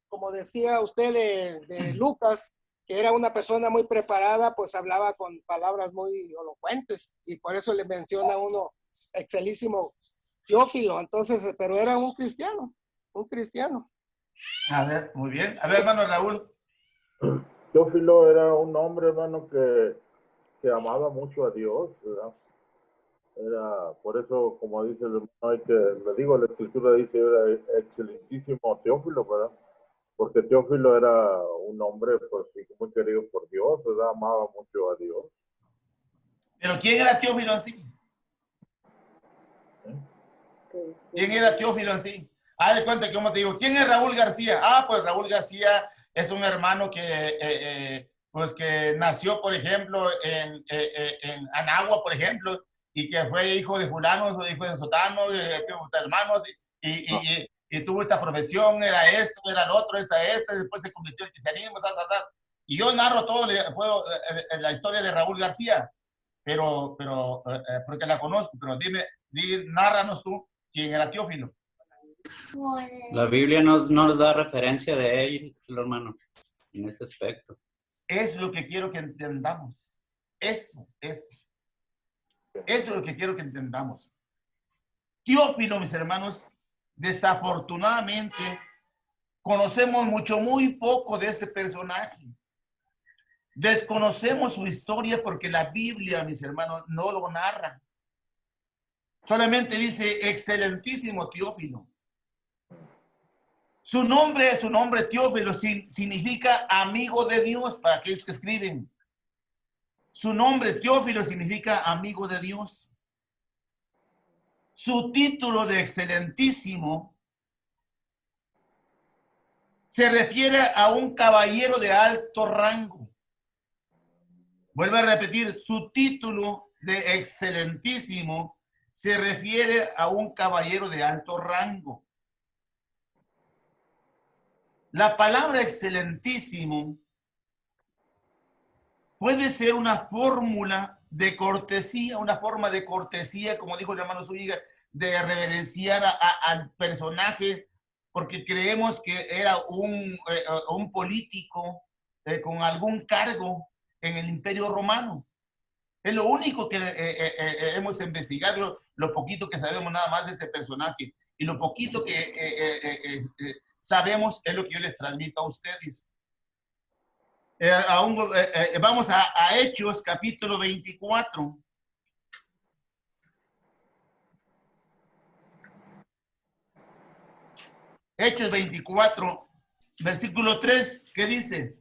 como decía usted, de Lucas, que era una persona muy preparada, pues hablaba con palabras muy elocuentes, y por eso le menciona a uno excelísimo Teófilo. Entonces, pero era un cristiano. A ver, muy bien. A ver, hermano Raúl. Teófilo era un hombre, hermano, que amaba mucho a Dios, ¿verdad? Era, por eso, como dice el hermano, le digo, la escritura dice, era excelentísimo Teófilo, ¿verdad? Porque Teófilo era un hombre, pues, muy querido por Dios, ¿verdad? Amaba mucho a Dios. ¿Pero quién era Teófilo en sí? ¿Quién era Teófilo en sí? Haz de cuenta que, como te digo, ¿quién es Raúl García? Pues Raúl García es un hermano que nació, por ejemplo, en Anagua, por ejemplo, y que fue hijo de fulanos o hijo de sotanos, tuvo hermanos, y tuvo esta profesión, era esto, era lo otro, después se convirtió en cristianismo, y yo narro todo la historia de Raúl García, pero porque la conozco, pero nárranos tú quién era Teófilo. La Biblia nos da referencia de él, hermano, en ese aspecto. Es lo que quiero que entendamos. Eso es lo que quiero que entendamos. Teófilo, mis hermanos, desafortunadamente, conocemos muy poco de este personaje. Desconocemos su historia porque la Biblia, mis hermanos, no lo narra. Solamente dice excelentísimo Teófilo. Su nombre Teófilo significa amigo de Dios para aquellos que escriben. Su nombre Teófilo significa amigo de Dios. Su título de excelentísimo se refiere a un caballero de alto rango. Vuelvo a repetir, su título de excelentísimo se refiere a un caballero de alto rango. La palabra excelentísimo puede ser una fórmula de cortesía, una forma de cortesía, como dijo el hermano Zúñiga, de reverenciar al personaje, porque creemos que era un político con algún cargo en el Imperio Romano. Es lo único que hemos investigado, lo poquito que sabemos nada más de ese personaje, y lo poquito que sabemos es lo que yo les transmito a ustedes. Vamos a Hechos, capítulo 24. Hechos 24, versículo 3, ¿qué dice?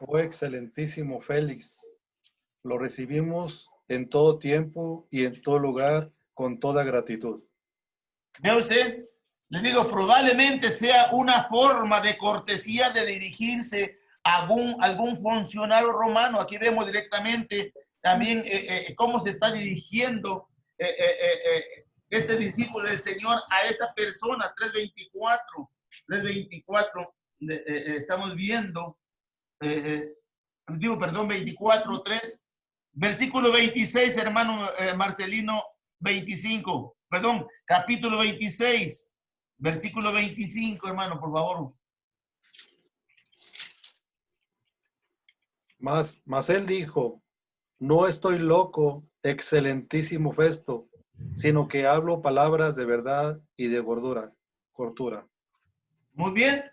Oh excelentísimo Félix, lo recibimos en todo tiempo y en todo lugar con toda gratitud. ¿Ve usted? Les digo, probablemente sea una forma de cortesía de dirigirse a algún funcionario romano. Aquí vemos directamente también cómo se está dirigiendo este discípulo del Señor a esta persona. 3:24, estamos viendo digo, perdón, 24:3. Versículo 26, hermano Marcelino, 25. Perdón, capítulo 26, versículo 25, hermano, por favor. Mas él dijo, no estoy loco, excelentísimo Festo, sino que hablo palabras de verdad y de cortura. Muy bien.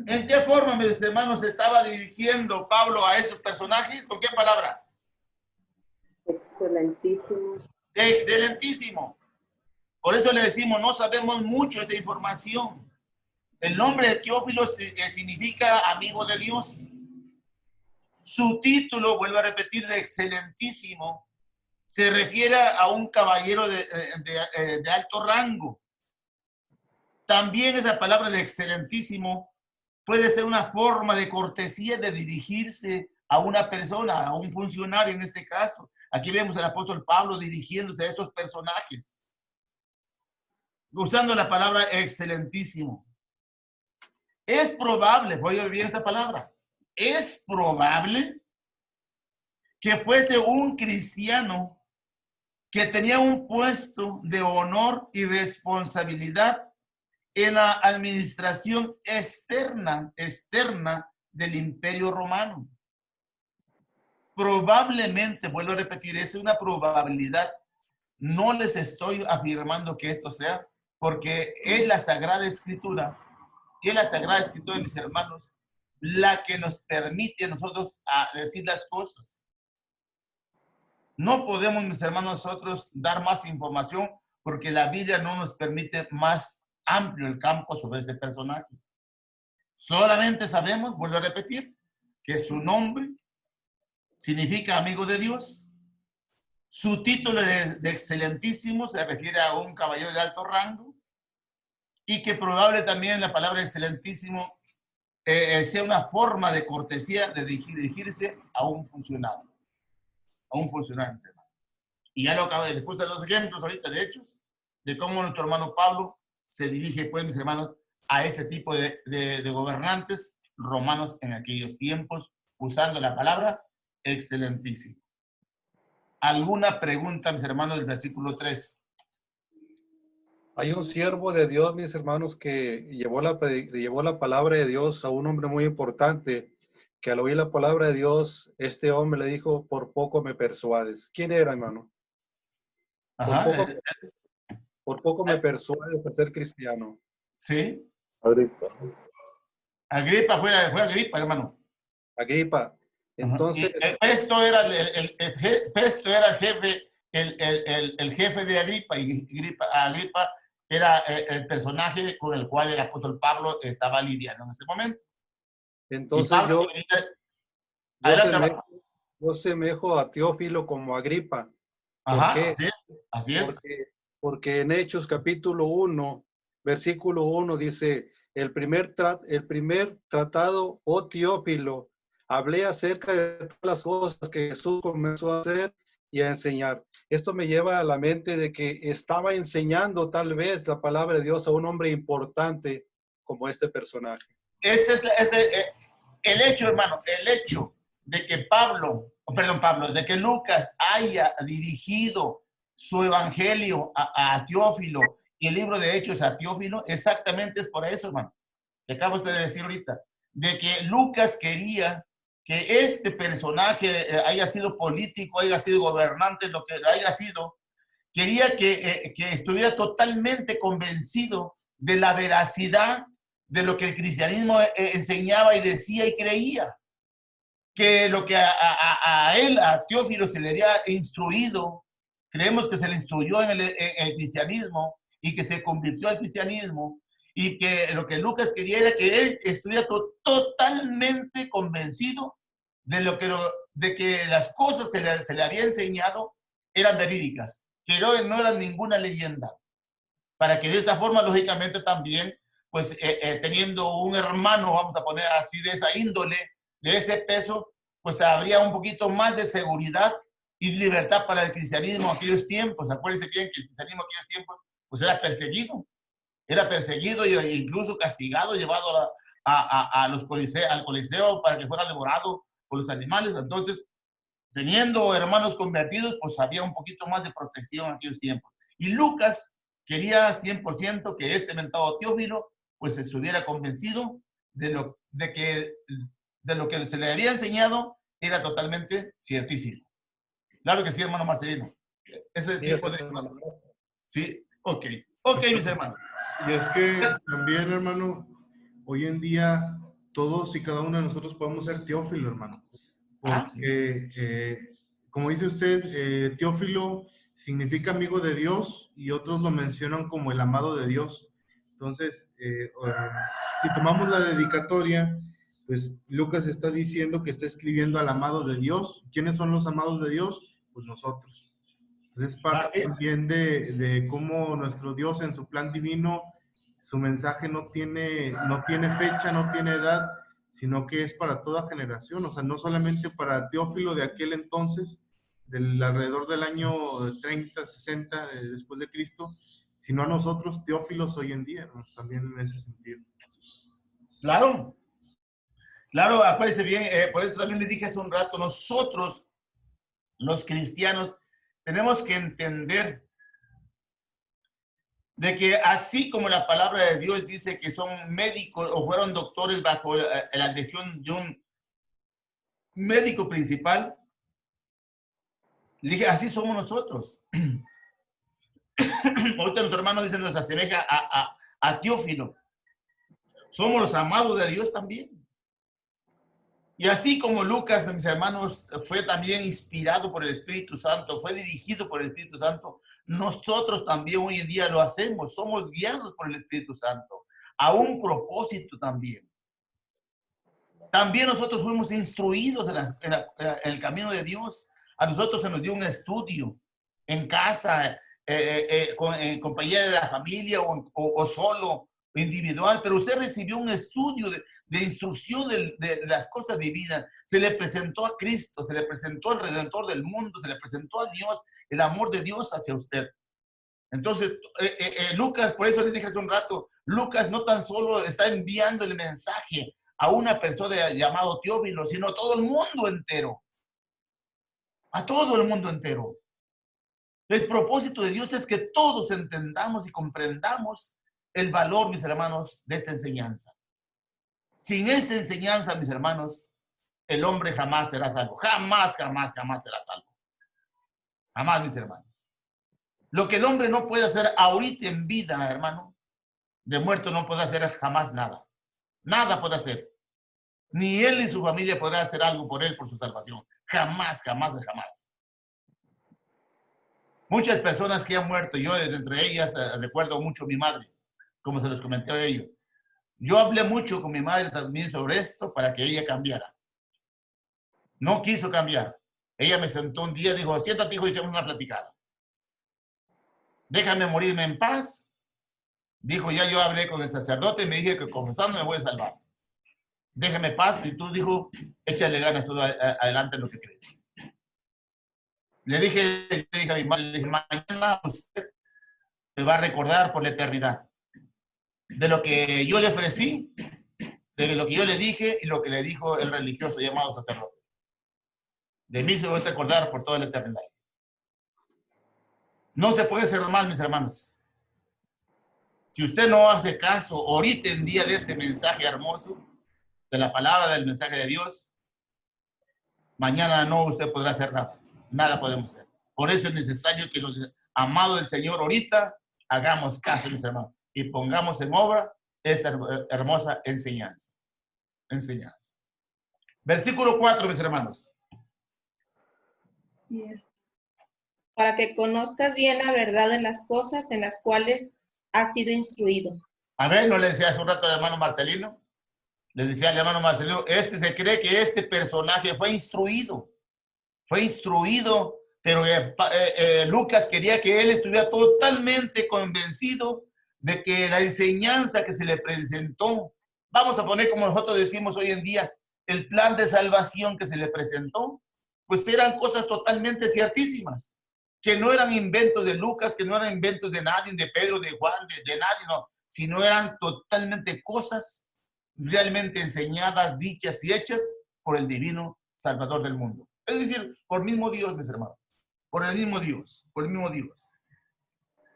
¿En qué forma, mis hermanos, se estaba dirigiendo Pablo a esos personajes? ¿Con qué palabra? Excelentísimo. Excelentísimo. Por eso le decimos, no sabemos mucho de esta información. El nombre de Teófilo significa amigo de Dios. Su título, vuelvo a repetir, de excelentísimo, se refiere a un caballero de alto rango. También esa palabra de excelentísimo puede ser una forma de cortesía de dirigirse a una persona, a un funcionario en este caso. Aquí vemos al apóstol Pablo dirigiéndose a esos personajes, usando la palabra excelentísimo. Es probable, voy a ver bien esa palabra, es probable que fuese un cristiano que tenía un puesto de honor y responsabilidad en la administración externa del Imperio Romano. Probablemente, vuelvo a repetir, es una probabilidad. No les estoy afirmando que esto sea, porque es la Sagrada Escritura, mis hermanos, la que nos permite a nosotros decir las cosas. No podemos, mis hermanos, nosotros dar más información porque la Biblia no nos permite más amplio el campo sobre este personaje. Solamente sabemos, vuelvo a repetir, que su nombre significa amigo de Dios. Su título de excelentísimo se refiere a un caballero de alto rango y que probable también la palabra excelentísimo sea una forma de cortesía de dirigirse a un funcionario. Y ya lo acabo de después de los ejemplos ahorita de hechos, de cómo nuestro hermano Pablo se dirige, pues, mis hermanos, a ese tipo de gobernantes romanos en aquellos tiempos, usando la palabra excelentísimo. ¿Alguna pregunta, mis hermanos, del versículo 3? Hay un siervo de Dios, mis hermanos, que llevó la palabra de Dios a un hombre muy importante, que al oír la palabra de Dios, este hombre le dijo, por poco me persuades. ¿Quién era, hermano? Por poco me persuades a ser cristiano. Sí. Agripa. Agripa fue Agripa, hermano. Agripa. Entonces, Festo era el jefe de Agripa, y Agripa era el personaje con el cual el apóstol Pablo estaba lidiando en ese momento. Entonces yo semejo a Teófilo como Agripa. Ajá, ¿Por qué? Así es. Porque en Hechos capítulo 1, versículo 1 dice, el primer tratado, oh Teófilo, hablé acerca de todas las cosas que Jesús comenzó a hacer y a enseñar. Esto me lleva a la mente de que estaba enseñando tal vez la palabra de Dios a un hombre importante como este personaje. Ese es el hecho, hermano, el hecho de que de que Lucas haya dirigido su evangelio a Teófilo y el libro de Hechos a Teófilo, exactamente es por eso, hermano, que acabo de decir ahorita, de que Lucas quería que este personaje haya sido político, haya sido gobernante, lo que haya sido, quería que estuviera totalmente convencido de la veracidad de lo que el cristianismo enseñaba y decía y creía. Que lo que a Teófilo se le había instruido, creemos que se le instruyó en el cristianismo y que se convirtió al cristianismo, y que lo que Lucas quería era que él estuviera totalmente convencido de que las cosas que se le había enseñado eran verídicas, que no eran ninguna leyenda, para que de esta forma, lógicamente también, pues teniendo un hermano, vamos a poner así, de esa índole, de ese peso, pues habría un poquito más de seguridad y libertad para el cristianismo en aquellos tiempos. Acuérdense bien que el cristianismo en aquellos tiempos pues era perseguido e incluso castigado, llevado al Coliseo para que fuera devorado por los animales. Entonces, teniendo hermanos convertidos, pues había un poquito más de protección en aquellos tiempos. Y Lucas quería 100% que este mentado Teófilo pues estuviera convencido de lo que se le había enseñado era totalmente ciertísimo. Claro que sí, hermano Marcelino. Ese tipo de... Sí, ok, mis hermanos. Y es que también, hermano, hoy en día todos y cada uno de nosotros podemos ser Teófilo, hermano. Porque, como dice usted, Teófilo significa amigo de Dios y otros lo mencionan como el amado de Dios. Entonces, si tomamos la dedicatoria, pues Lucas está diciendo que está escribiendo al amado de Dios. ¿Quiénes son los amados de Dios? Pues nosotros. Entonces, es parte también de cómo nuestro Dios en su plan divino, su mensaje no tiene fecha, no tiene edad, sino que es para toda generación. O sea, no solamente para Teófilo de aquel entonces, alrededor del año 30, 60 después de Cristo, sino a nosotros, Teófilos hoy en día, ¿no? También en ese sentido. Claro, acuérdense bien, por eso también les dije hace un rato, nosotros, los cristianos, tenemos que entender de que así como la palabra de Dios dice que son médicos o fueron doctores bajo la dirección de un médico principal, le dije, así somos nosotros. Ahorita nuestro hermano dice, nos asemeja a Teófilo. Somos los amados de Dios también. Y así como Lucas, mis hermanos, fue también inspirado por el Espíritu Santo, fue dirigido por el Espíritu Santo, nosotros también hoy en día lo hacemos, somos guiados por el Espíritu Santo, a un propósito también. También nosotros fuimos instruidos en el camino de Dios. A nosotros se nos dio un estudio en casa, en compañía de la familia o solo, individual, pero usted recibió un estudio de instrucción de las cosas divinas. Se le presentó a Cristo, se le presentó al Redentor del mundo, se le presentó a Dios, el amor de Dios hacia usted. Entonces, Lucas, por eso les dije hace un rato, Lucas no tan solo está enviando el mensaje a una persona llamado Teófilo, sino a todo el mundo entero. A todo el mundo entero. El propósito de Dios es que todos entendamos y comprendamos el valor, mis hermanos, de esta enseñanza. Sin esta enseñanza, mis hermanos, el hombre jamás será salvo. Jamás será salvo. Jamás, mis hermanos. Lo que el hombre no puede hacer ahorita en vida, hermano, de muerto no puede hacer jamás nada. Nada puede hacer. Ni él ni su familia podrá hacer algo por él, por su salvación. Jamás. Muchas personas que han muerto, yo entre ellas recuerdo mucho a mi madre, como se los comenté a ellos. Yo hablé mucho con mi madre también sobre esto para que ella cambiara. No quiso cambiar. Ella me sentó un día y dijo, siéntate, hijo, y echamos una platicada. Déjame morirme en paz. Dijo, ya yo hablé con el sacerdote y me dije que confesando me voy a salvar. Déjame paz y tú, dijo, échale ganas, adelante en lo que crees. Le dije a mi madre, le dije, mañana usted me va a recordar por la eternidad de lo que yo le ofrecí, de lo que yo le dije y lo que le dijo el religioso llamado sacerdote. De mí se va a recordar por toda la eternidad. No se puede ser más, mis hermanos. Si usted no hace caso ahorita en día de este mensaje hermoso, de la palabra del mensaje de Dios, mañana no usted podrá hacer nada. Nada podemos hacer. Por eso es necesario que los amados del Señor ahorita hagamos caso, mis hermanos, y pongamos en obra esta hermosa enseñanza. Versículo 4, mis hermanos. Para que conozcas bien la verdad de las cosas en las cuales has sido instruido. A ver, ¿no le decía hace un rato al hermano Marcelino? Le decía al hermano Marcelino, se cree que este personaje fue instruido, pero Lucas quería que él estuviera totalmente convencido de que la enseñanza que se le presentó, vamos a poner como nosotros decimos hoy en día, el plan de salvación que se le presentó, pues eran cosas totalmente ciertísimas, que no eran inventos de Lucas, que no eran inventos de nadie, de Pedro, de Juan, de nadie, no, sino eran totalmente cosas realmente enseñadas, dichas y hechas por el divino Salvador del mundo. Es decir, por el mismo Dios, mis hermanos. Por el mismo Dios, por el mismo Dios.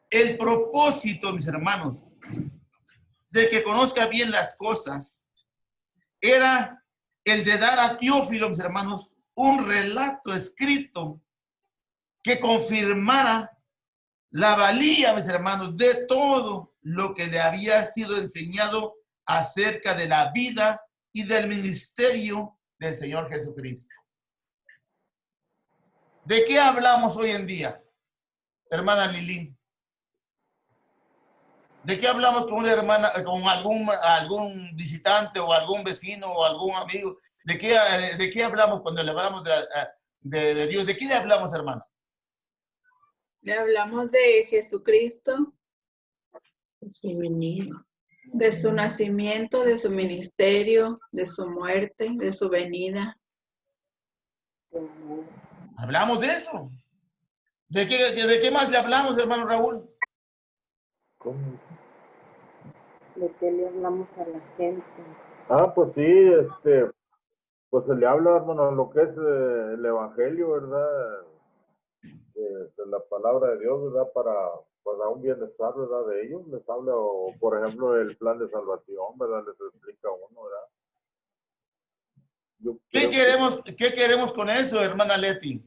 El propósito, mis hermanos, de que conozca bien las cosas, era el de dar a Teófilo, mis hermanos, un relato escrito que confirmara la valía, mis hermanos, de todo lo que le había sido enseñado acerca de la vida y del ministerio del Señor Jesucristo. ¿De qué hablamos hoy en día, hermana Lili? ¿De qué hablamos con una hermana, con algún visitante o algún vecino o algún amigo? ¿De qué hablamos cuando le hablamos de Dios? ¿De qué le hablamos, hermana? Le hablamos de Jesucristo, de su nacimiento, de su ministerio, de su muerte, de su venida. Hablamos de eso. ¿De qué más le hablamos, hermano Raúl? ¿Cómo? ¿De qué le hablamos a la gente? Pues sí, pues se le habla, hermano, lo que es el evangelio, ¿verdad? De la palabra de Dios, ¿verdad? Para un bienestar, ¿verdad? De ellos les habla, o por ejemplo, el plan de salvación, ¿verdad? Les explica uno, ¿verdad? ¿Qué queremos con eso, hermana Leti?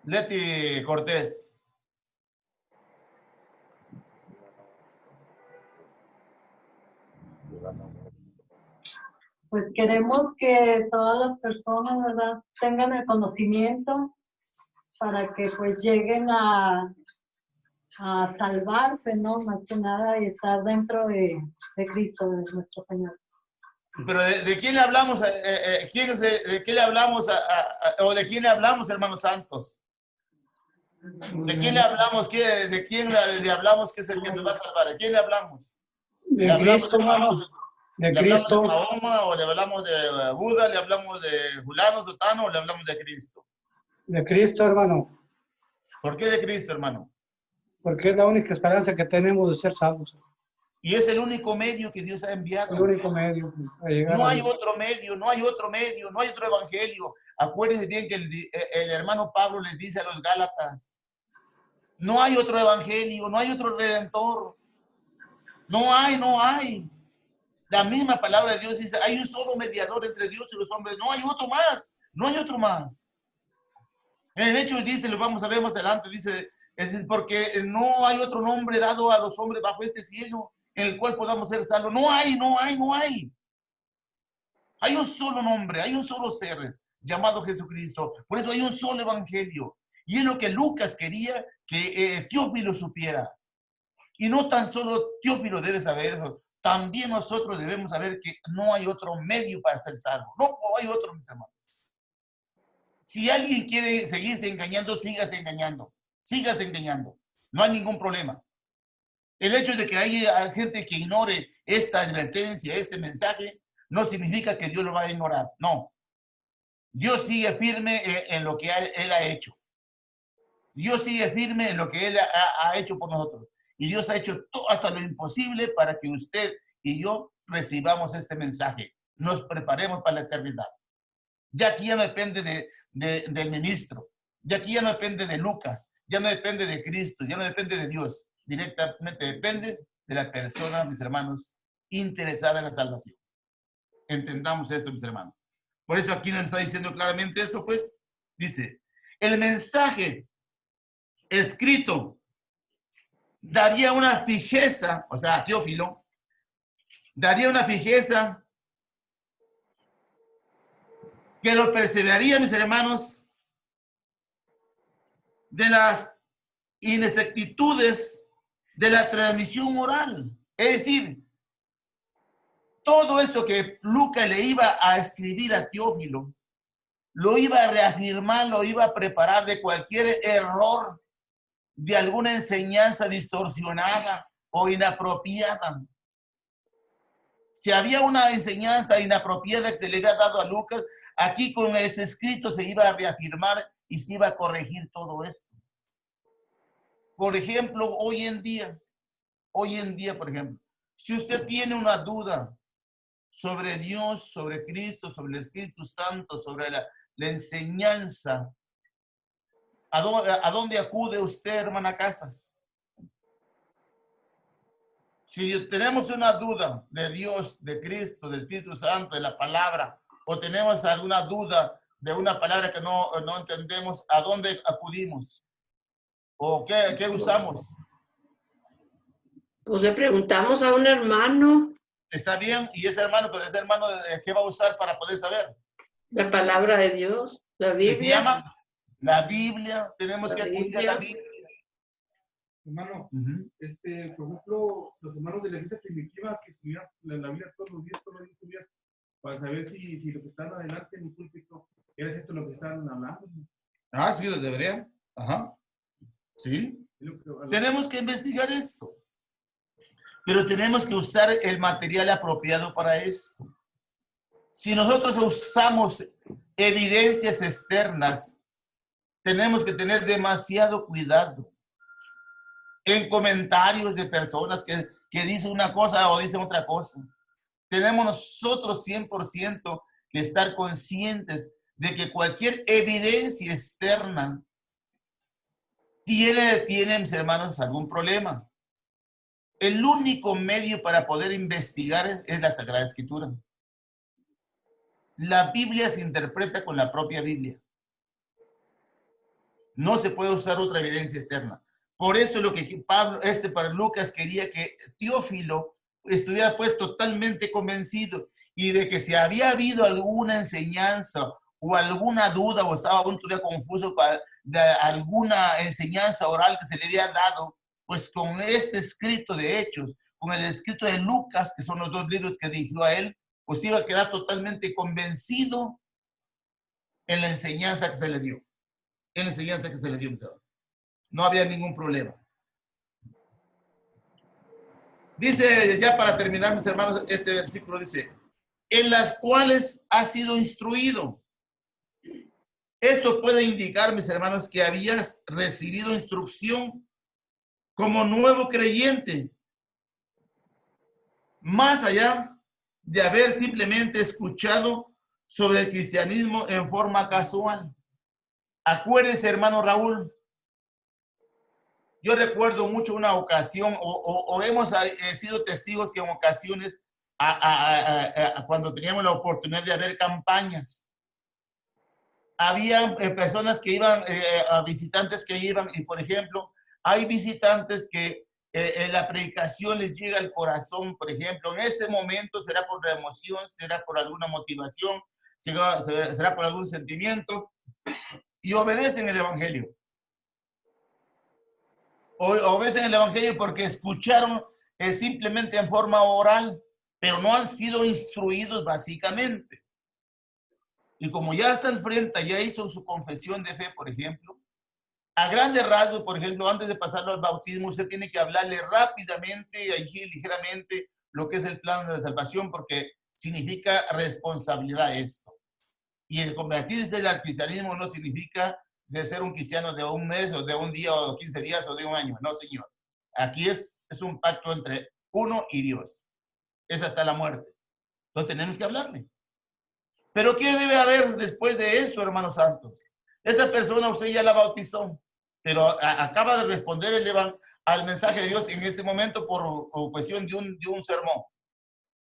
Leti Cortés. Pues queremos que todas las personas, ¿verdad?, tengan el conocimiento para que pues lleguen a salvarse, ¿no? Más que nada, y estar dentro de Cristo, de nuestro Señor. Pero ¿de quién le hablamos? ¿De qué le hablamos? ¿O de quién le hablamos, hermanos santos? ¿De quién le hablamos? ¿De quién le hablamos que es el que nos va a salvar? ¿De quién le hablamos? De Cristo, hermano. De Cristo. ¿Le hablamos de Mahoma o le hablamos de Buda? ¿Le hablamos de Julano, Sotano o le hablamos de Cristo? De Cristo, hermano. ¿Por qué de Cristo, hermano? Porque es la única esperanza que tenemos de ser salvos. Y es el único medio que Dios ha enviado. El único medio para llegar No a hay Dios. otro medio, no hay otro medio, no hay otro evangelio. Acuérdense bien que el hermano Pablo les dice a los Gálatas, no hay otro evangelio, no hay otro redentor. No hay. La misma palabra de Dios dice, hay un solo mediador entre Dios y los hombres. No hay otro más, no hay otro más. En el hecho dice, lo vamos a ver más adelante, dice, es porque no hay otro nombre dado a los hombres bajo este cielo en el cual podamos ser salvos. No hay. Hay un solo nombre, hay un solo ser llamado Jesucristo. Por eso hay un solo evangelio. Y es lo que Lucas quería que Teófilo supiera. Y no tan solo Teófilo debe saber eso, también nosotros debemos saber que no hay otro medio para ser salvo. No hay otro, mis hermanos. Si alguien quiere seguirse engañando, sígase engañando. No hay ningún problema. El hecho de que haya gente que ignore esta advertencia, este mensaje, no significa que Dios lo va a ignorar. No. Dios sigue firme en lo que Él ha hecho. Dios sigue firme en lo que Él ha hecho por nosotros. Y Dios ha hecho todo hasta lo imposible para que usted y yo recibamos este mensaje. Nos preparemos para la eternidad. Ya aquí ya no depende del ministro. Ya aquí ya no depende de Lucas. Ya no depende de Cristo. Ya no depende de Dios. Directamente depende de la persona, mis hermanos, interesada en la salvación. Entendamos esto, mis hermanos. Por eso aquí nos está diciendo claramente esto, pues. Dice, el mensaje escrito daría una fijeza, o sea, Teófilo, daría una fijeza que lo perseveraría, mis hermanos, de las inexactitudes de la transmisión oral. Es decir, todo esto que Lucas le iba a escribir a Teófilo, lo iba a reafirmar, lo iba a preparar de cualquier error, de alguna enseñanza distorsionada o inapropiada. Si había una enseñanza inapropiada que se le había dado a Lucas, aquí con ese escrito se iba a reafirmar y se iba a corregir todo esto. Por ejemplo, hoy en día, por ejemplo, si usted tiene una duda sobre Dios, sobre Cristo, sobre el Espíritu Santo, sobre la enseñanza. ¿A dónde acude usted, hermana Casas? Si tenemos una duda de Dios, de Cristo, del Espíritu Santo, de la palabra, o tenemos alguna duda de una palabra que no entendemos, ¿a dónde acudimos? ¿O qué usamos? Pues le preguntamos a un hermano. Está bien, y ese hermano, pero ese hermano, ¿qué va a usar para poder saber? La palabra de Dios, la Biblia. ¿Qué se llama? La Biblia. Tenemos que acudir a la Biblia. Hermano, por ejemplo, los hermanos de la iglesia primitiva que estudian la Biblia todos los días, para saber si lo que están adelante en el púlpito era cierto lo que están hablando. Ah, sí, lo deberían. Ajá. Sí. Tenemos que investigar esto. Pero tenemos que usar el material apropiado para esto. Si nosotros usamos evidencias externas, tenemos que tener demasiado cuidado. En comentarios de personas que dicen una cosa o dicen otra cosa. Tenemos nosotros 100% que estar conscientes de que cualquier evidencia externa tiene, mis hermanos, algún problema. El único medio para poder investigar es la Sagrada Escritura. La Biblia se interpreta con la propia Biblia. No se puede usar otra evidencia externa. Por eso lo que para Lucas quería que Teófilo estuviera pues totalmente convencido y de que si había habido alguna enseñanza o alguna duda o estaba aún todavía confuso de alguna enseñanza oral que se le había dado, pues con este escrito de Hechos, con el escrito de Lucas, que son los dos libros que dirigió a él, pues iba a quedar totalmente convencido en la enseñanza que se le dio. En la enseñanza que se le dio, mis hermanos. No había ningún problema. Dice, ya para terminar, mis hermanos, este versículo dice, en las cuales ha sido instruido. Esto puede indicar, mis hermanos, que habías recibido instrucción como nuevo creyente, más allá de haber simplemente escuchado sobre el cristianismo en forma casual. Acuérdese, hermano Raúl, yo recuerdo mucho una ocasión, o hemos sido testigos que en ocasiones, cuando teníamos la oportunidad de haber campañas, había personas que iban, visitantes que iban, y por ejemplo, hay visitantes que la predicación les llega al corazón, por ejemplo, en ese momento será por la emoción, será por alguna motivación, será por algún sentimiento, y obedecen el Evangelio. Obedecen el Evangelio porque escucharon simplemente en forma oral, pero no han sido instruidos básicamente. Y como ya está al frente, ya hizo su confesión de fe, por ejemplo, a grandes rasgos, por ejemplo, antes de pasarlo al bautismo, usted tiene que hablarle rápidamente, ligeramente, lo que es el plan de la salvación, porque significa responsabilidad esto. Y el convertirse al cristianismo no significa de ser un cristiano de un mes, o de un día, o 15 días, o de un año. No, señor. Aquí es un pacto entre uno y Dios. Es hasta la muerte. Entonces tenemos que hablarle. Pero ¿qué debe haber después de eso, hermanos santos? Esa persona usted ya la bautizó, pero acaba de responder al mensaje de Dios en este momento por cuestión de un sermón.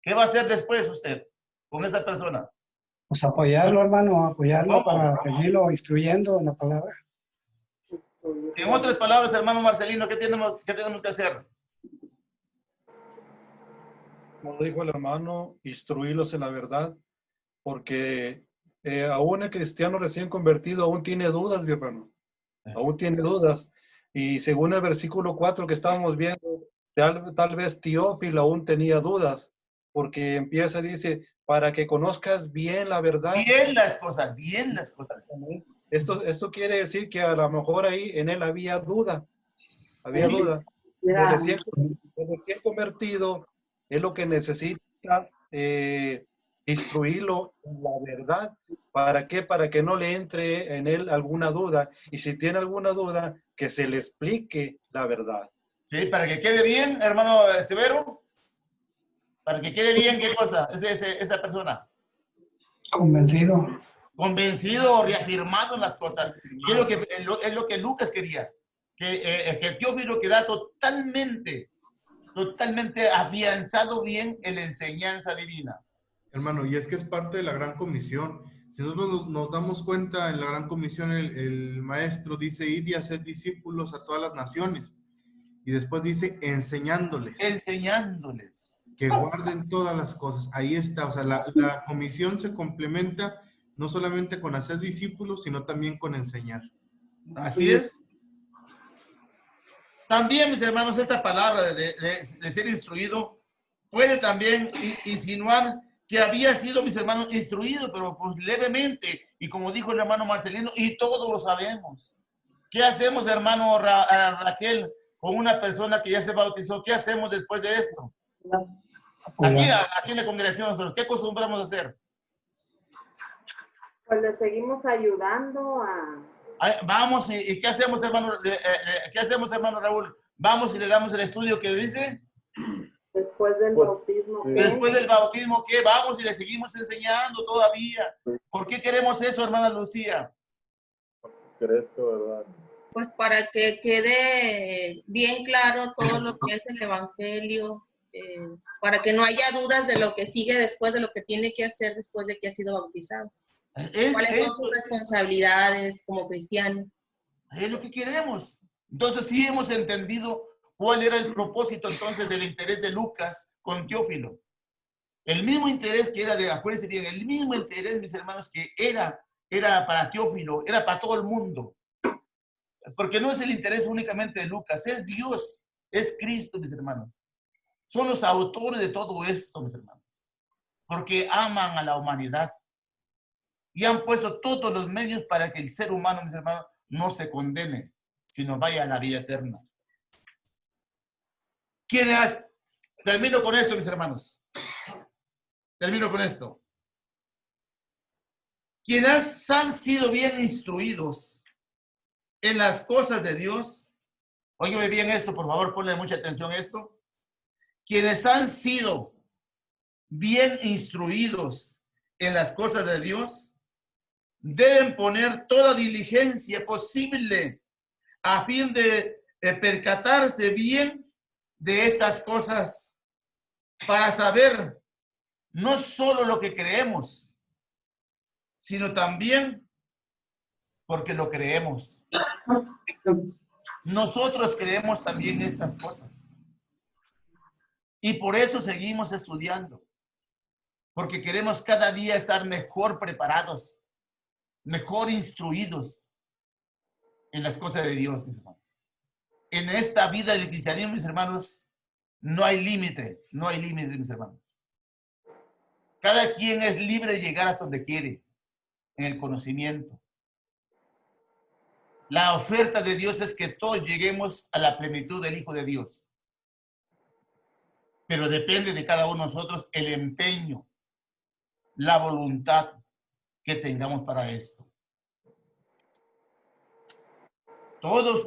¿Qué va a hacer después usted con esa persona? Pues apoyarlo, hermano, apoyarlo para seguirlo instruyendo en la palabra. En otras palabras, hermano Marcelino, ¿qué tenemos que hacer? Como dijo el hermano, instruirlos en la verdad, porque aún el cristiano recién convertido aún tiene dudas, mi hermano. Aún tiene dudas. Y según el versículo 4 que estábamos viendo, tal vez Teófilo aún tenía dudas, porque empieza, dice, para que conozcas bien la verdad. Bien las cosas, bien las cosas. Esto quiere decir que a lo mejor ahí en él había duda. Había duda. El recién convertido es lo que necesita instruirlo en la verdad. ¿Para qué? Para que no le entre en él alguna duda. Y si tiene alguna duda, que se le explique la verdad. Sí, para que quede bien, hermano Severo. Para que quede bien, ¿qué cosa? Esa persona. Convencido. Convencido o reafirmado en las cosas. Y es lo que Lucas quería. Que Teófilo queda totalmente afianzado bien en la enseñanza divina. Hermano, y es que es parte de la Gran Comisión. Si nosotros nos damos cuenta, en la Gran Comisión el maestro dice, id y haced discípulos a todas las naciones. Y después dice, enseñándoles. Enseñándoles. Que guarden todas las cosas. Ahí está. O sea, la comisión se complementa no solamente con hacer discípulos, sino también con enseñar. Así es. También, mis hermanos, esta palabra de ser instruido puede también insinuar que había sido, mis hermanos, instruido, pero pues levemente. Y como dijo el hermano Marcelino, y todos lo sabemos. ¿Qué hacemos, hermano Raquel, con una persona que ya se bautizó? ¿Qué hacemos después de esto? Aquí en la congregación, nosotros, ¿qué acostumbramos a hacer? Pues le seguimos ayudando a... Vamos, ¿y qué hacemos, hermano? ¿Qué hacemos, hermano Raúl? Vamos y le damos el estudio que dice. Después del bautismo, ¿qué? Después del bautismo, ¿qué? Vamos y le seguimos enseñando todavía. ¿Por qué queremos eso, hermana Lucía? Cristo, ¿verdad? Pues para que quede bien claro todo lo que es el Evangelio, para que no haya dudas de lo que sigue después, de lo que tiene que hacer después de que ha sido bautizado. ¿Cuáles son sus responsabilidades como cristiano? Es lo que queremos. Entonces sí hemos entendido cuál era el propósito entonces del interés de Lucas con Teófilo. El mismo interés que era acuérdense bien, el mismo interés, mis hermanos, que era para Teófilo, era para todo el mundo. Porque no es el interés únicamente de Lucas, es Dios, es Cristo, mis hermanos. Son los autores de todo esto, mis hermanos. Porque aman a la humanidad. Y han puesto todos los medios para que el ser humano, mis hermanos, no se condene, sino vaya a la vida eterna. Termino con esto, mis hermanos. Termino con esto. Quienes han sido bien instruidos en las cosas de Dios, óyeme bien esto, por favor, ponle mucha atención a esto. Quienes han sido bien instruidos en las cosas de Dios, deben poner toda diligencia posible a fin de percatarse bien de estas cosas para saber no solo lo que creemos, sino también porque lo creemos. Nosotros creemos también estas cosas. Y por eso seguimos estudiando. Porque queremos cada día estar mejor preparados, mejor instruidos en las cosas de Dios, mis hermanos. En esta vida del cristianismo, mis hermanos, no hay límite, mis hermanos. Cada quien es libre de llegar a donde quiere, en el conocimiento. La oferta de Dios es que todos lleguemos a la plenitud del Hijo de Dios. Pero depende de cada uno de nosotros el empeño, la voluntad que tengamos para esto.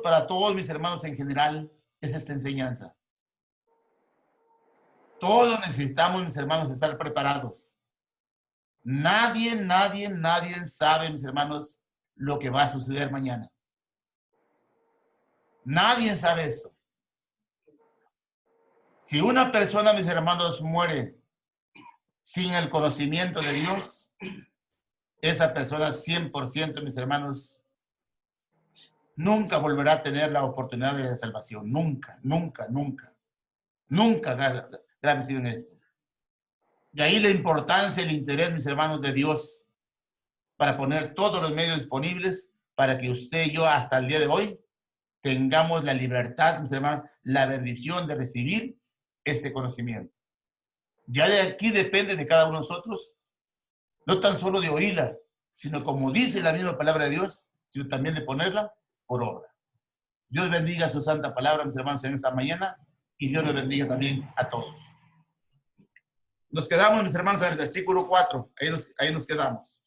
Para todos mis hermanos en general, es esta enseñanza. Todos necesitamos, mis hermanos, estar preparados. Nadie sabe, mis hermanos, lo que va a suceder mañana. Nadie sabe eso. Si una persona, mis hermanos, muere sin el conocimiento de Dios, esa persona 100%, mis hermanos, nunca volverá a tener la oportunidad de la salvación. Nunca reciben esto. De ahí la importancia, el interés, mis hermanos, de Dios para poner todos los medios disponibles para que usted y yo hasta el día de hoy tengamos la libertad, mis hermanos, la bendición de recibir este conocimiento. Ya de aquí depende de cada uno de nosotros, no tan solo de oírla, sino como dice la misma palabra de Dios, sino también de ponerla por obra. Dios bendiga su santa palabra, mis hermanos, en esta mañana, y Dios los bendiga también a todos. Nos quedamos, mis hermanos, en el versículo 4. Ahí nos quedamos.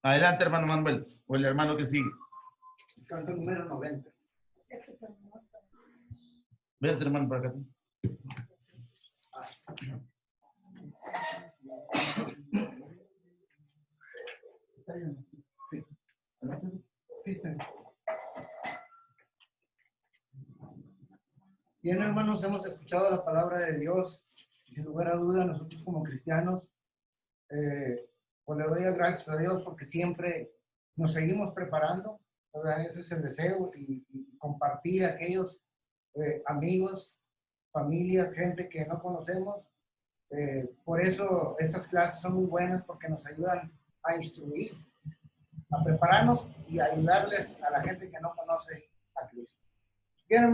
Adelante, hermano Manuel, o el hermano que sigue. Canto número 90. Vete, hermano, para acá. Sí. Sí, está bien. Bien, hermanos, hemos escuchado la palabra de Dios y sin lugar a duda nosotros como cristianos, pues le doy gracias a Dios porque siempre nos seguimos preparando, ¿verdad? Ese es el deseo y compartir a aquellos amigos, familia, gente que no conocemos. Por eso estas clases son muy buenas porque nos ayudan a instruir, a prepararnos y a ayudarles a la gente que no conoce a Cristo. Bien,